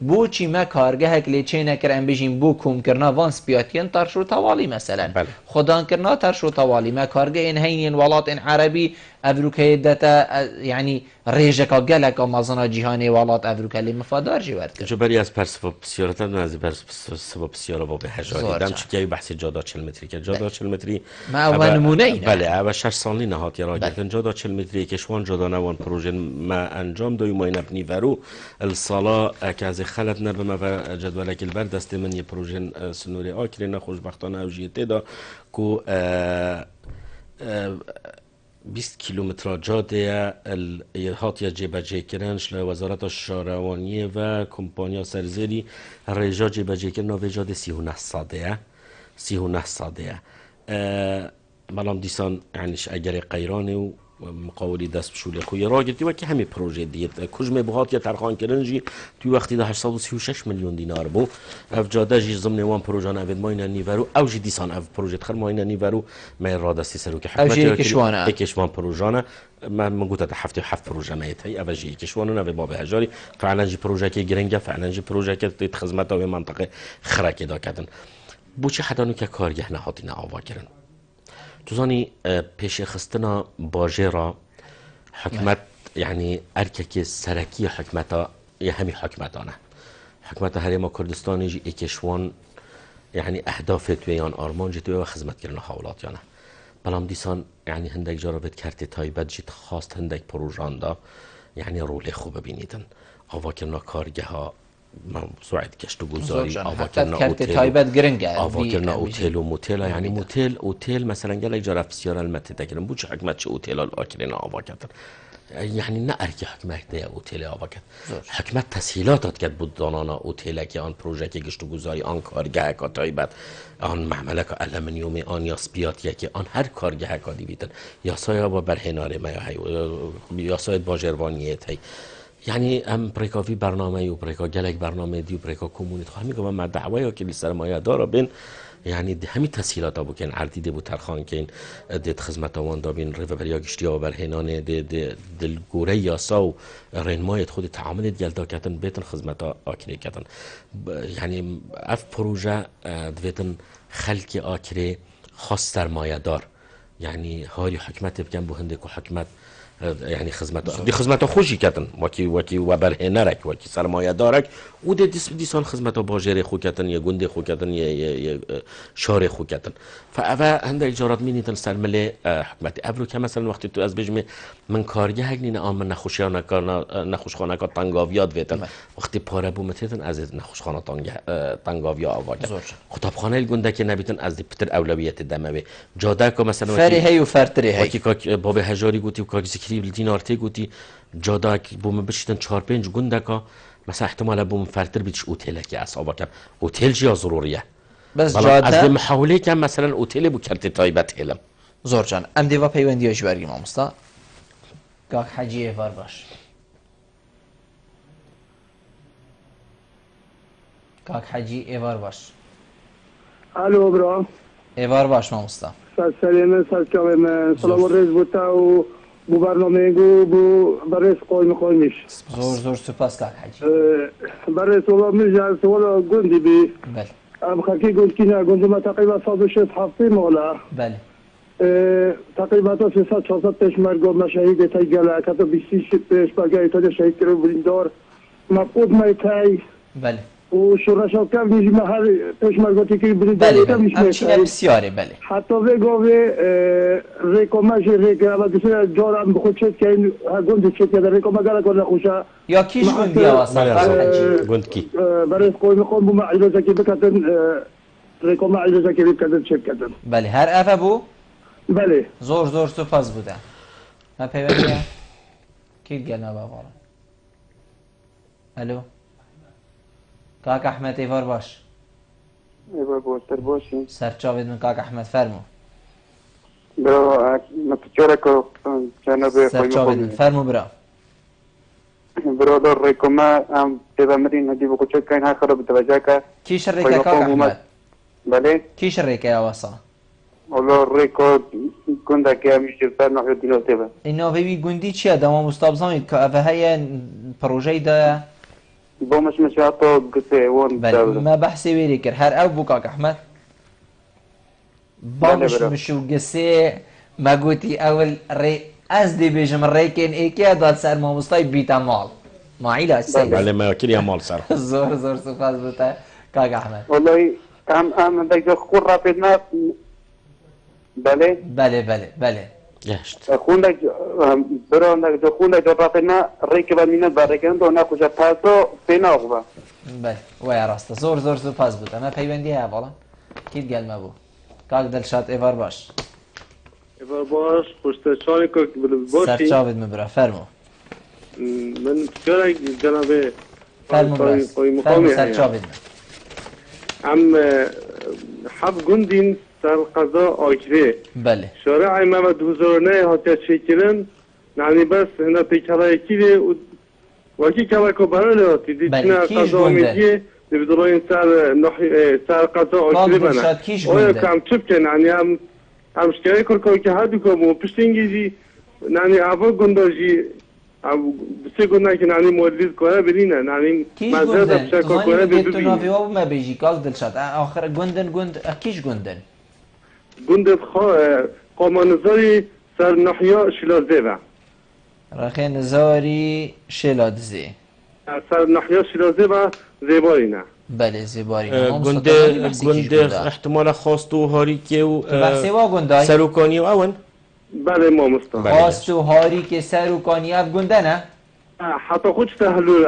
بو چی ما کارگه هکلی چه نکرن بجین بو کوم کرنا وانس بیاتین طرش و طوالی مثلا خدا کرنا طرش و طوالی ما کارگه این هین ولات این عربی افروکه دتا يعني ريجك قالك امازون جهاني ولات افروكا اللي مفادار جوارد جبري از پرسپو بسیارتا از پرسپو بسیارا با به هجاری دم چیکي بحث جادا 40 متری که جادا 40 متری ما اول نمونه اینا بله اول 6 سالی نهات یا راگتن جادا 40 متری که شوان جادا نوان پروژه ما انجام دوی ما نبني ورو الصلا که از خلت نبه ما جدولک البر دست من یه پروژه سنوری آکرین خوشبختانه اوجیته دا کو 20 کیلومتر جاده هاتیا جبهه کردنش وزارت شهروانی و کمپانی سرزیری رجا جبهه کردن و جاده 39 ساده مالام دیسان یعنیش اگر قیرانه و مقاولی دست بشوله خوی را گرفتی و که همه پروژه دیت کجمه بهات یا ترخان کردن جی توی وقتی ده 836 میلیون دینار بو اف جاده جی ضمن وان پروژه نوید ماین نیورو او جی دیسان اف پروژه خر ماین نیورو ما را دستی سرو که حکومت کشوان پروژه ما گوته ده هفت پروژه میت هی او جی کشوان نو باب هجاری فعلا جی پروژه که گرنگه فعلا جی پروژه که تو خدمت و منطقه خرک دا کردن بو چه حدانو که کارگه نهاتی آوا کردن توزانی پیش خستنا باجه را حکمت یعنی ارکه سرکی حکمتا یه همی حکمتانه حکمت هریما کردستانی جی اکشوان یعنی اهداف تویان آرمان جی توی و خدمت کردن حولات یانه بلام دیسان یعنی هندک جاربت کرت تایبت جی خواست هندک پروژان دا یعنی رول خوب ببینیدن آوا کردن کارگه ها سعید کشت و گذاری آواکرنا اوتیل و موتیل یعنی اوتیل مثلا گل اجاره بسیار المته دکرن بو چه حکمت چه اوتیل آکرنا آواکرن یعنی نه ارکی حکمت ده اوتیل آواکرن حکمت تسهیلاتات کرد بود دانانا اوتیل که آن پروژه که گشت و گذاری آن کارگاه که تایبت آن معمله که المنیوم آن یا سپیات که آن هر کارگاه که دیویدن یا سایا با برهناره ما یا سایت با جروانیت هی يعني ام بريكافي برنامه و بريكا جلك برنامه دي و بريكا كومونيت همي قوم مع دعوه که سرمایه داره بین يعني دي همي تسهيلات ابو كان عردي دي بو ترخان كين دي خدمت وان دا بين ريفريا گشتي او برهنان دي الگوره ياسا و رنمایت خود تعامل ديالدا كاتن بيتن خدمت آكري كاتن يعني اف پروژه دویتن خلق آكري خاص سرمایه دار يعني هاري حكمت بكن بو هندك و حكمت يعني خدمت دي خدمت خوشی کردن وکی و برهنرک وکی سرمایه دارک و دیسان خدمت باجر خو کردن یا گنده خو کردن یا شار خو کردن فاوا هند اجارات مینیتن سرمله حکمت ابرو که مثلا وقتی تو از بجمه من کارگه هگنین آمن نخوشیانه نخوشخانه کا تنگاویات ویتن وقتی پاره بو متیتن از نخوشخانه تنگاویا آواجه خطابخانه گنده که نبیتن از پتر اولویت دموی جاده که مثلا فری هی و فرتری هی وکی باب هجاری گوتی و کاغذ کریبل دینار تی گوتی جاده که بوم بشیدن 4-5 گنده که مثلا احتمالا بوم فرتر بیتش اوتیله که اصابه کم اوتیل جیا ضروریه بس جاده از محاوله کم مثلا اوتیل بو کرتی تایبت هلم زور جان ام دیوا پیوندی اش برگی مامستا کاک حجی ایوار باش کاک حجی ایوار باش الو برا ایوار باش مامستا سلام سلام سلام رئیس بوتا و بو برنامه گو بو برای قوم قومیش زور سپاس کاک حجی برای سوال میشه سوال گندی بی بله ام خاکی گند کی نه گند ما تقریبا 160 هفته مولا بله تقریبا 300-400 پشمرگا مشاهید تا گله که 26 پشمرگا ایتالیا شهید کرد بریندار مفقود میتای بله و شورشا کم میشه هر پشمرگاتی که بریندار بله کم میشه همچنین بسیاره بله حتی وگاوی ریکومش ریکا و دیگر جارم بخود چه که این گند چه که در ریکوم گله کنه خوشه یا کیش گندی واسه کاک حجی گند کی برای قوم بو معیلوزه که بکتن ریکوم معیلوزه که بکتن چه کتن بله هر افه بو بله زور سپاس بوده ما پیوندی کی گلنا باوارا الو کاک احمد ایوار باش ایوار باشتر باشین سرچاوید من کاک احمد فرمو برا متجاره که جناب سرچاوید من فرمو برا برادر ریکوما هم تیبا مرین هدی بکو چک کن ها خراب توجه که کیش ریکه کاک احمد بله کیش ریکه یا واسا والله ریکو گنده که همیشه پر نحو دیلو تیبا اینا بی گندی چیه دما مستابزانید که اوه های پروژه دا با مش حتی گسه وان بله ما بحثی ویری کر هر او بو کاک احمد با مشو گسه ما گوتی اول ری از دی بیجم ریکن ایکی داد سر ما مستای بیتا مال ما علاج سید بله ما کلی مال سر زور سپاس بوده کاک احمد والله هم دیگه خور رابط نه بله گشت خونده برای خونده جو رابط نه ریک و مینه برکن دو نه خوشه پاسو پینا آقا بله ویا راسته زور سپاس بوده ما پیوندی ها بالا کید گل ما بو کاک دلشاد ایوار باش ایوار باش پشت چانی که باشی سرچاوید مبرا فرمو من چرا جنابه فرمو سرچاوید هم حب گندین سر قضا آکره بله شارع ما 2009 هاتیا چکرن یعنی بس هنده تکرای کیره وکی کلای که برای هاتی دیچنه قضا آمیدیه دیبدالوین سر قضا آکره بنا آیا کم چپ کن یعنی هم شکره کرکایی که هدو کمو پشت انگیزی یعنی اول گنداجی بسه گنده که یعنی موردید کنه برینه یعنی مزرد بشه کنه ببینه تو نافیواب ما بیجی کاک دلشاد آخر گندن کیش گندن قامانزاری سر نحیا شلازه و رخی نزاری شلازه سر نحیا شلازه و زیباری نه بله زیباری نه گنده احتمال خواست و هاری که و سروکانی و اون بله ما مستان خواست و هاری که سروکانی اب گنده نه حتی خودش تحلول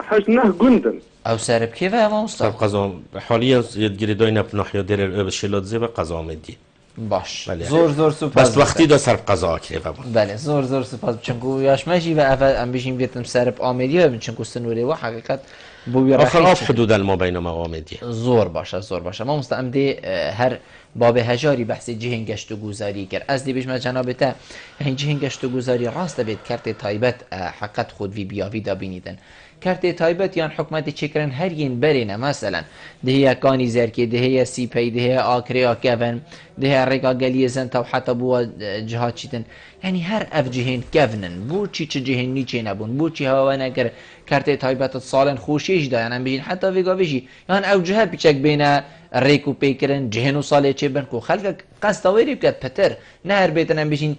هشت نه گندن او سرب كيف يا مصطفى؟ سرب قزام حاليا يدگیری داينا بناحية دير الشلات زي قزام دي باش بله. زور سپاس بس وقتی دا سرب قزا كيف بله زور سپاس چنگو یاش ماشي و اول ام بيجيم بيتم سرب آمدی و چنگو سنوری و حقیقت بو آخر آف حدود ما بين مقامدي زور باشه ما مست ام دي هر باب هجاری بحث جهن گشت و گذاری کرد از دی بجمع جناب تا این جهن گشت و گذاری راست بید کرت تایبت حقت خود وی بیاوی دا بینیدن کرت تایبت یان حکمت چکرن هر ین برینه مثلا ده کانی زرکی ده سی پی ده آکریا کون ده رگا گلی زن تا حتی بو جهات چیتن یعنی هر اف جهن کونن بو چی چه جهنی چه نبون بو چی هوا نگر کرت تایبت سالن خوشیش دا یعنی بجین حتی ویگا ویجی یان او جهه پیچک بین ریکو پیکرن جهن و ساله چه بن کو خلق قصدوری بکد پتر نه هر بیتن بجین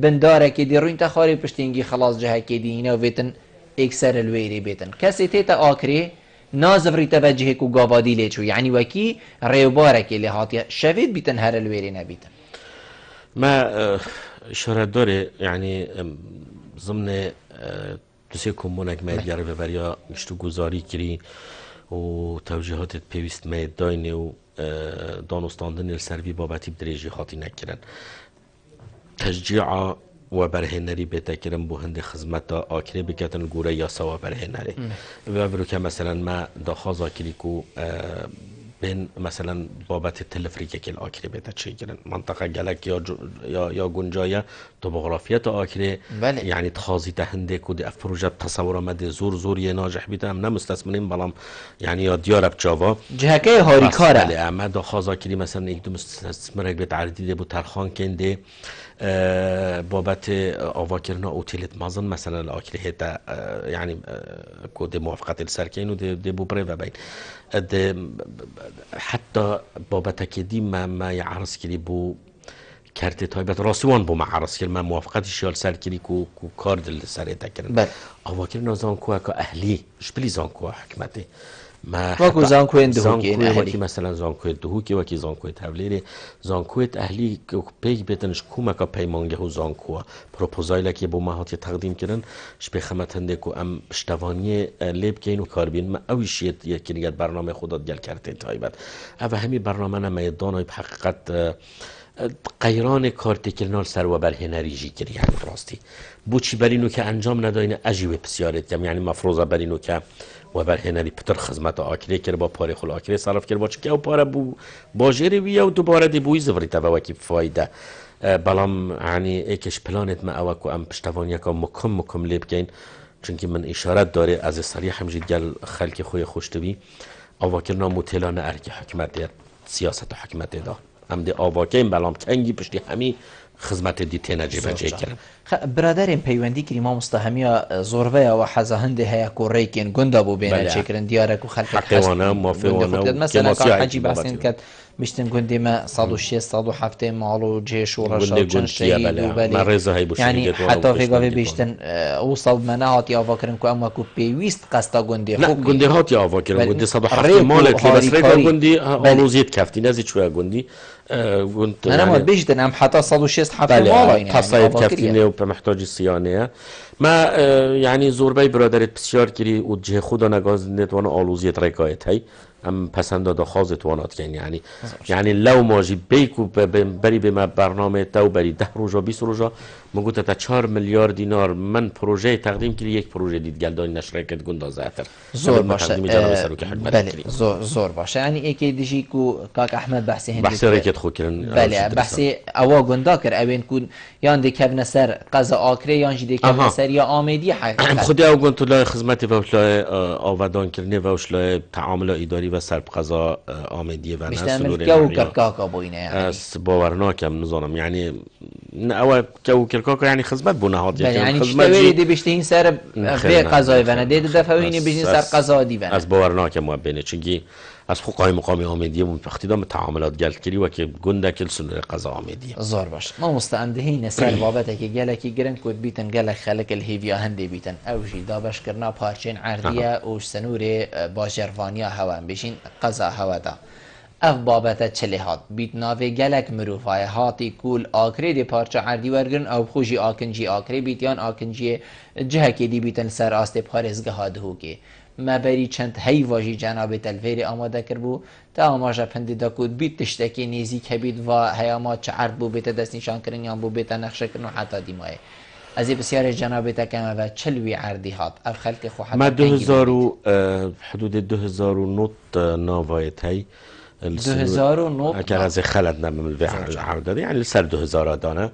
بنداره که دی روی تخاری پشتینگی خلاص جهه که دی اینا ویتن اکثر الویری بیتن کسی تیتا آکری نازف ری توجهه کو گاوادی لیچو یعنی وکی ریوبارکی لحاطی شوید بیتن هر الویری نبیتن ما اشاره داره یعنی ضمن دوسیه کمونک مدیاره ببریا گشتو گذاری کری و توجیهات پیوست میداینه و دانستاندن السروی بابتی بدریجی خاطی نکرن تشجیع و برهنری بتکرم بو هند خدمت آکری بکتن گوره یا سوا برهنری و برو که مثلا ما داخاز آکری کو بین مثلا بابت تلفریکه که آکری بتا چه گرن منطقه گلک یا گنجایه توپوغرافیت آکری بله. یعنی تخازی تهنده کود اف پروژه تصور آمده زور یه ناجح بیده هم نمستثمنیم بلام یعنی یا دیارب جاوا جهکه هاری کاره بله اما داخاز آکری مثلا یک دو مستثمر به تعریدیده بو ترخان کنده بابت آواکرنا اوتیلت مازن مثلا آکری هتا یعنی کود موافقت السرکین و ده بو بره و بین حتی بابت کدی ما یعرض کری بو کرت تایبت راسوان بو معرض کری ما موافقتش یال سر کری کو کار دل سره تکرن بله آواکرنا زانکو اکا اهلی شبلی زانکو حکمته ما وكو زانكو دهوكي وكي مثلا زانكو دهوكي وكي زانكو توليري زانكو اهلي بيج بتنش كوماكا بيمانگه زانكو پروپوزایل که بو ماهات تقدیم کردن شبه خمتنده کو ام پشتوانی لیب کین و کاربین ما اویشیت یکی برنامه خودت گل کرده تایبت او همی برنامه نمیدان به حقیقت قیران کارتکلنال سر و برهنری جی کری یعنی راستی بوچی برینو که انجام نداینه اجیب بسیارت یعنی مفروضه برینو که و برهنری پتر خدمت آکری کرد با پاره خل آکری صرف کرد با چه او پاره بو باجری ویا و دوباره دی بوی زوری تا وکی فایده بلام یعنی ایکش پلانت ما اوکو ام پشتوانی که مکم لیب کین چونکی من اشارت داره از صریح همجید گل خلق خوی خوشتوی آواکرنا متلان ارک حکمت دیر سیاست حکمت دا هم دی آواکین بلام کنگی پشتی همی خدمت دی تنجیب جای کرد برادرین پیوندی کری ما مستهمیا زوربه و حزاهنده هیا کوریکین گنده بو بینه چکرن دیارک و خلق حقیوانا موافقوانا مثلا کار حجی بحثین کد بشتن گنده ما 106 107 مالو جيش ورشا چند شهید و بله یعنی حتی فیگاوی بشتن اوصل مناهات یا واکرن که اما کو پیویست قستا گنده نه گنده هات یا واکرن گنده 107 مالت لی بس ریگا گنده آلوزیت کفتی نزید شویا گنده أنا ما بيجتن أم حتى 167 مالا يعني تصايد كفتينه وبمحتاج الصيانة ما يعني زوربي برادرت بسيار كري وجه خدا نگاز نتوان آلوزيت رقايت هاي ام پسند دا خازت وانات کن یعنی لو ماجی بیکو بری به ما برنامه تو بری 10 روزا 20 روزا مگو تا 4 میلیارد دینار من پروژه تقدیم کردی یک پروژه دید گلدان نشرکت گندا زاتر زور باشه بله زور باشه یعنی یکی دیجی کو کاک احمد بحثی هندی بحث رکت خو کردن بله بحثی اوا گندا کر اوین کون یان دکب نسر قضا آکره یان جی دکب نسر یا آمیدی حقیقت خودی او گنتو لای خدمتی و لای آودان کردنی و لای تعامل اداری و سرب قضا آمیدی و نسلوری کو کرکاکا بوینه یعنی اس باورناکم نظام یعنی او کو کرکاکا یعنی خدمت بو نهاد یعنی خدمت دی بشتین سر به قضای و نه دی دفعوینی بجین سر قضا دی و از باورناکم مبینه چونکی از حقوق مقام آمیدی من اقتدام تعاملات گل کری و که گنده کل سنور قضا آمیدی زور باش ما مستعندهین سر بابته که گلکی گرن کود بیتن گلک خلق الهیویا هندی بیتن اوجی دابش کرنا پارچین عردیه اوش سنور باجروانیا هوا بشین قضا هوا دا اف بابته چلهات بیت ناوی گلک مروفای هاتی کول آکری دی پارچه عردی ورگرن او خوشی آکنجی آکری بیتیان آکنجی جه که دی بیتن سر آست پارزگه ها دهو که ما بری چند هی واجی جناب تلفیری آماده کر بو تا آماجا پندی دا کود بیت تشتکی نیزی که بید و هیامات چه عرد بو بیت دست نشان کرن یا بو بیت نقشه کرن و حتی دیمایه از بسیار جناب تکمه و چلوی عردی هات اف خلق خو حتی ما 2000 حدود 2009 ناوایت هی 2009 اگر از خلد نمیم به عرض داده یعنی سر 2000 دانه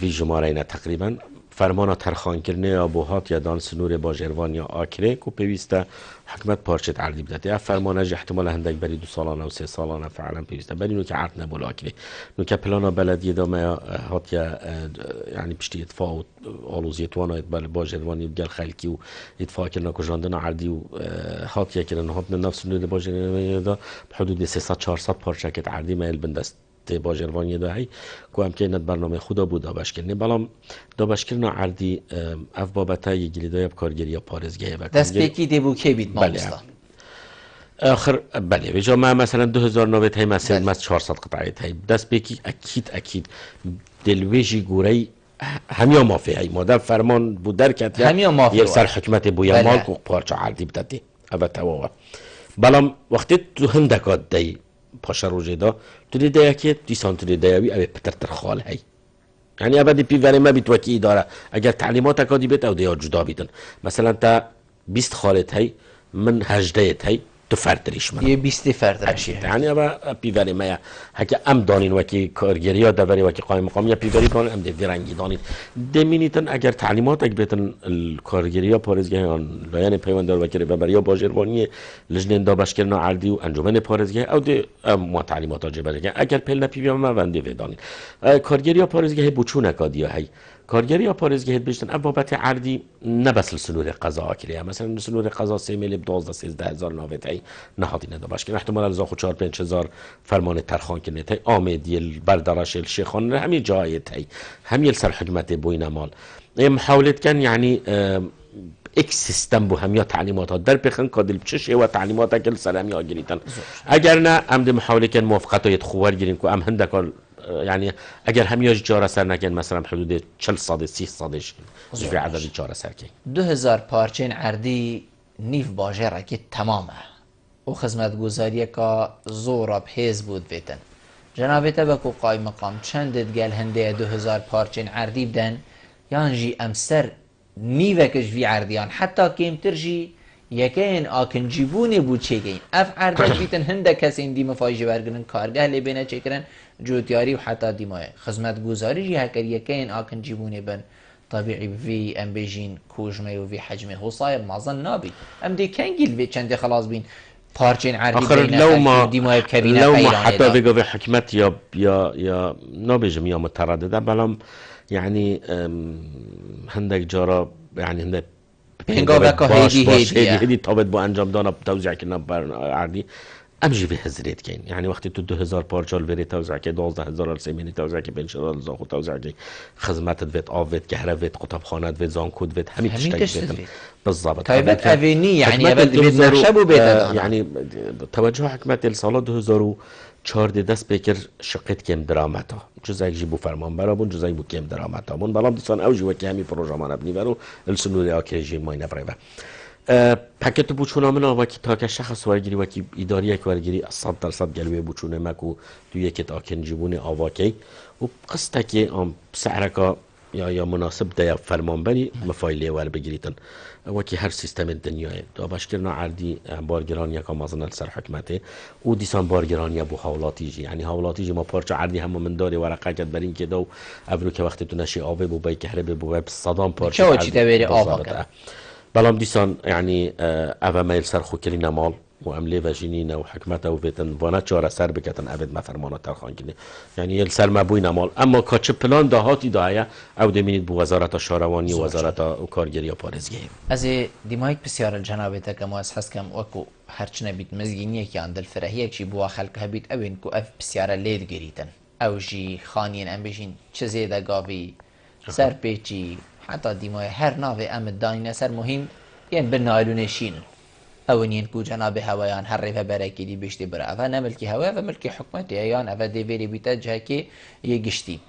وی جماره اینا تقریبا فرمان ترخان کردن آبوهات یا دان سنور باجروان یا آکره کو پیوسته حکمت پارچه عردی بدهد یا فرمانش احتمال هندک بری 2 سالانه و 3 سالانه فعلا پیوسته بری نو که عرض نبول آکره نو که پلانا بلدیه دامه هات یا یعنی پشتی اتفاق و آلوزیت وانایت بل باجروانی و گل خلکی و اتفاق کردن کجاندن عردی و هات یا کردن هات نفس سنور باجروانی دا بحدود 300-400 پارچه کت عردی میل بندست باجروانی دایی که امکانات برنامه خدا بود دابش کردن بالام دابش کردن عردی اف بابتای گلیدای کارگری پارزگاهی و دست بکی دیبو کی بیت مالستا آخر بله وجا ما مثلا 2009 تای مثلا 400 قطعه تای دست بکی اکید دلویجی گوری همیا مافی های مادر فرمان بود درکت یک سر حکمت بویا مال کو پارچه عردی بدادی اول تواوا بالام وقتی تو هندکات دی پاشا روزه دا تو دیده که دیسان تو دیده یابی اوی پتر خال هی یعنی ابدی پیوری ما بیت وکی داره اگر تعلیمات اکادی بیت او دیا جدا بیدن مثلا تا 20 خالت هی من 18 هی تو فردریش من یه 20 فردریش یعنی ابا پیوری ما هک ام دانین وکی کارگری ها دوری وکی قایم مقام یا پیوری دانین ام دی رنگی دانین دمینیتن اگر تعلیمات اک بیتن کارگری ها پارزگاهیان لایان پیوندار وکی رهبری باجروانی لجنه دابش کردن عردی و انجمن پارزگاه او دی ما تعلیمات جبرگه اگر پل پیوری ما وندی ودانین کارگری ها پارزگاه بوچون اکادی هی کارگری ها پارزگاهی بیشتن ابابت عردی نه بس سنور قضا کریه مثلا سنور قضا 3 میلیون 12 هزار ناوتی نهادی نداشت که احتمال از خود 4-5 هزار فرمان ترخان کنه تی آمدی بردارش الشیخان همین جای تی همین سر حکمت بوین مال محاولت کن یعنی اکس سیستم بو همیا تعلیمات در بخن کادل بچشه و تعلیمات کل سلامی آگریتن اگر نه ام محاوله کن موافقت های خوار گیرین که ام هندکار یعنی اگر همیاش جاره سر نکن مثلا حدود 40-30 جوی عددی جاره سر کن 2000 پارچین عردی نیف باجه را که تمامه و خدمتگزاری که زورا بحیز بود بیتن جناب تبکو قای مقام چندت گل هنده 2000 پارچین عردی بدن یان جی امسر نیوکش وی عردیان حتی کمتر جی یکین آکن جیبونی بود چه گین اف عردک بیتن هنده کسی این دیمه فایجه برگرن کارگاه لبینه چه کرن جوتیاری و حتی دیمه خدمتگزاری جی هکر یکین آکن جیبونی بن طبيعي في ام بيجين كوجمه وفي حجمه هو صاير ما ظن نابي ام دي كان جيل في چند خلاص بين بارچين عربي آخر لو ما حتى بيقوا في حكمت يا نابجم يا متردده بلام يعني هندك جارا يعني هندك هنگا بكا هيدي تابت بو انجام دانا توزيع كنا عردي امجي في هزريت كين يعني وقت تو 2000 پارچال وری توزیع که 12000 سیمینی توزیع که بنشرال زاخو توزیع که خدمات ویت آوت کهرباء ویت قطبخانات ویت زانکود ویت همین تشتغل بالضبط تايبت افيني يعني ابد بيت نخشب وبيت يعني توجه حكمت السال 2014 دست بکر شقت کم درامتا جزء جيبو فرمان برابون جزء بو کم درامتا بون بلام دستان اوجي وكي همي پروژه ابني برو السنوري اكريجي ماينا بريبا پاکت بوچونا من وکی تا که شخص ورگیری وکی اداری یک ورگیری 100% گلوی بوچونه مکو تو یکی تا کنجبون آواکی و قصد که سعرکا یا مناسب ده فرمانبری مفایله ور بگیریتن وکی هر سیستم دنیای دا باشکرنا عردی بارگرانی که مازن سر حکمته و دیسان بارگرانی بو حوالاتی جی یعنی حوالاتی جی ما پارچه عردی هم من داره ورقه کد برین که دو ابرو که وقتی تو نشی آوه بو بای کهربه بو بای صدام پارچه عردی بلام دیسان یعنی اوه میل سر خوکلی نمال و عمله و جنین و حکمت و ویتن وانا چاره سر بکتن اوید ما فرمانات ترخان کنه یعنی یل سر مبوی نمال اما کاچ پلان دهاتی داهیه او دمینید بو وزارت شهروانی و وزارت کارگری و پارزگاهی از دیمایک بسیار الجنابه تکم و از حس کم وکو هرچ نبید مزگینیه که اندل فرهیه چی بو خلق هبید اوین کو اف بسیار لید گریتن او جی خانین ام بجین چه زیده گاوی سر پیچی حتی دیمای هر ناوی امد داینه سر مهم یعنی بنایلونشین اونین کو جناب هوایان هر رفه برکی دی بشتی برا اول نملکی هوا و ملکی حکمتی ایان اول دیویری بیتا جه که یه گشتی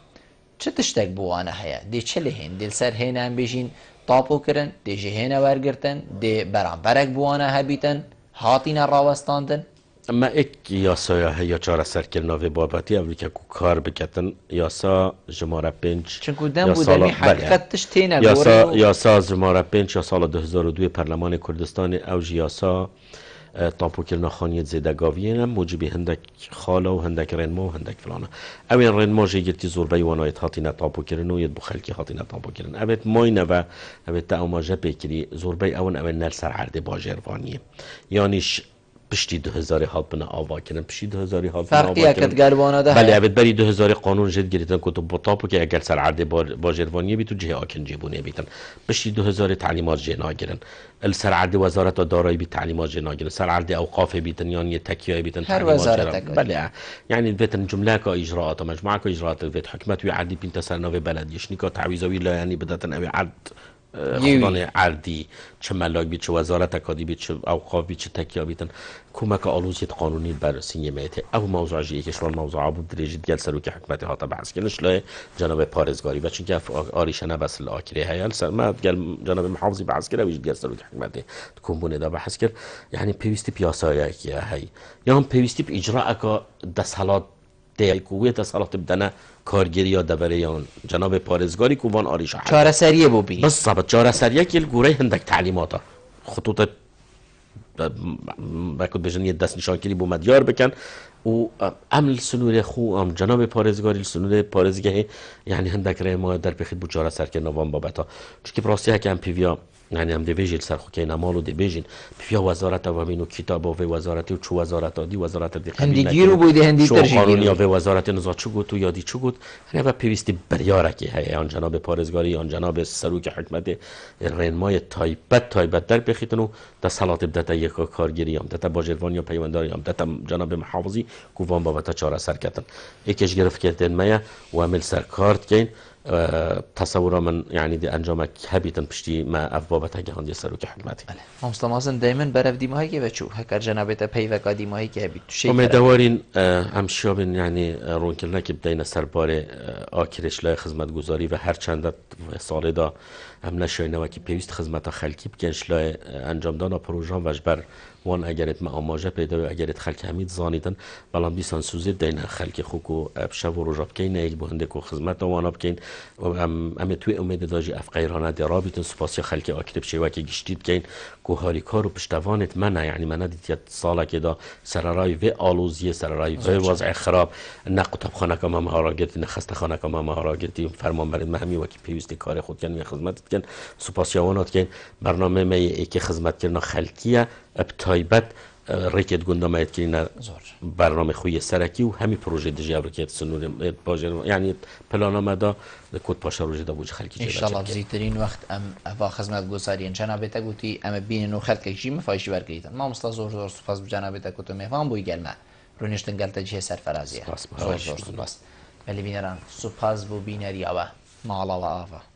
چه تشتک بوانه هیا دی چلی هین دیل سر هین هم بیشین طاپو کرن دی جهین ورگرتن دی برام برک بوانه ها بیتن هاتین راوستاندن اما ایک یاسا یا چاره سر کلنا و بابتی اولی که کار بکتن یاسا جماره 5 چون دم بودمی حقیقتش تینه یاسا جماره 5 یا سال 2002 پارلمان کردستان او یاسا تامپوکرنا خانیت زیدگاویه موجبی هندک خاله و هندک رنما و هندک فلانه اوین رنما جگرتی زوربی وانایت هاتینا تامپوکرنو یت بخلکی هاتینا تامپوکرن اوت ماینه و اوت تاوماجه بکری زوربی اون نل سر عرده باجروانیه یعنیش پشتی 2000 هات بنا آوا کردن پشتی 2000 هات فرقی اکت گلبانه ده بله اوت بری 2000 قانون جد گریتن که تو با تاپو که اگر سر عرده باجروانیه بیتو جه آکن جیبونه بیتن پشتی 2000 تعلیمات جنا گیرن سر عرده وزارت دارایی بی تعلیمات جنا گیرن سر عرده اوقاف بیتن یعنی تکیه بیتن هر وزارت بله يعني بيتن جملة كإجراءات مجموعة كإجراءات بيت حكمت ويعدي بين تسرنا في بلد يشنيكا تعويزوي لا يعني بدأت أبي عد خدان عردی چه ملاک بید چه وزارت اکادی بید چه اوقاف بید چه تکیا بیتن کمک آلوزیت قانونی بر سینیمیته او موضوع جیه کشور موضوع عبود درجید گل سروک حکمتی ها بحث کنش لای جناب پارزگاری و چون که آریشنه بس الاکره هیال ما گل جناب محافظی بحث کرد ویش گل سروک حکمتی تكون بونه دا بحث کرد یعنی پیوستی پیاسایی که هی یا هم پیوستی به اجراء که دستحالات دیکویت دستحالات بدنه کارگیری یا دبریان جناب پارزگاری کوبان آریشا چاره سریه بو بی بالضبط چاره سریه که الگوره هندک تعلیماتا خطوط باید بجن یه دست نشانگیری بو مدیار بکن و عمل سنور خو ام جناب پارزگاری سنور پارزگاهی یعنی هندک رای ما در بخید بو چاره سر که نوان بابتا چون که براستی ها که هم پیویا یعنی هم دیویجل سرخوکی نمالو دیویجین پیویا وزارت و مینو کتاب و وزارتی و چو وزارت دی وزارت دی هندی گیرو بوده هندی ترجیح قانونی و وزارت نزا چو گوت و یادی چو گوت یعنی با پیوستی بریاره که هی آن جناب پارزگاری آن جناب سروک حکمت رنمای تایبت در بخیتنو در صلات بدتا یک کارگیری هم دتا باجروانی و پیونداری هم دتا جناب محافظی کووان بابتا چاره سر کردن یکیش گرفت کردن میا و عمل سر کارت کین تصور من يعني دي انجامك هبيتن بشتي ما افبابت هجهان دي سروك حكمتي هم مستمازن دائما برف ديماهي که بچو هکر جنابت پیوکا ديماهي که هبيت شيء امیدوارین هم شابن يعني رون کلنا که بدین سربار آکرش لای خدمت گذاری و هر چند سال دا هم نشاینه و که پیوست خدمت خلکی بکنش لای انجام دانا پروژان وجبر وان اگرت ما آماجه پیدا و اگرت خلک همید زانیدن بلان بیسان سوزی دین خلک خوکو بشو و رجاب کین ایل بهنده کو خدمت وانا بکین و ام توی امید داجی افقیرانه دی رابطن سپاسی خلک آکرب شیوه که گشتید کین کو هاری کارو پشتوانت منه یعنی من دیت سالا که دا سررای و آلوزی سررای و وضع خراب نقطب خانه که ما مهاراگتی نخست خانه که ما مهاراگتی فرمان برید مهمی و که پیوستی کار خود کن و خدمت کن سپاسیوانات کن برنامه می ای که خدمت کردن خلکیه ابتایبت ریکت گندامایت کردن برنامه خوی سرکی و همی پروژه دیجی ابرکت سنور باجر یعنی پلانامه دا کد پاشا روزی دا بوج خلکی ان شاء الله بزیترین وقت ام خدمت گذاری جنابت گویی ام بین نو خلک جیم فایشی برگیتن ما مستا زور سپاس جنابت گوتو میفهم بوی گلمه رونیشتن گلت جه سرفرازیه زور سپاس ولی بینران سپاس بو بینری آوا مالا و آوا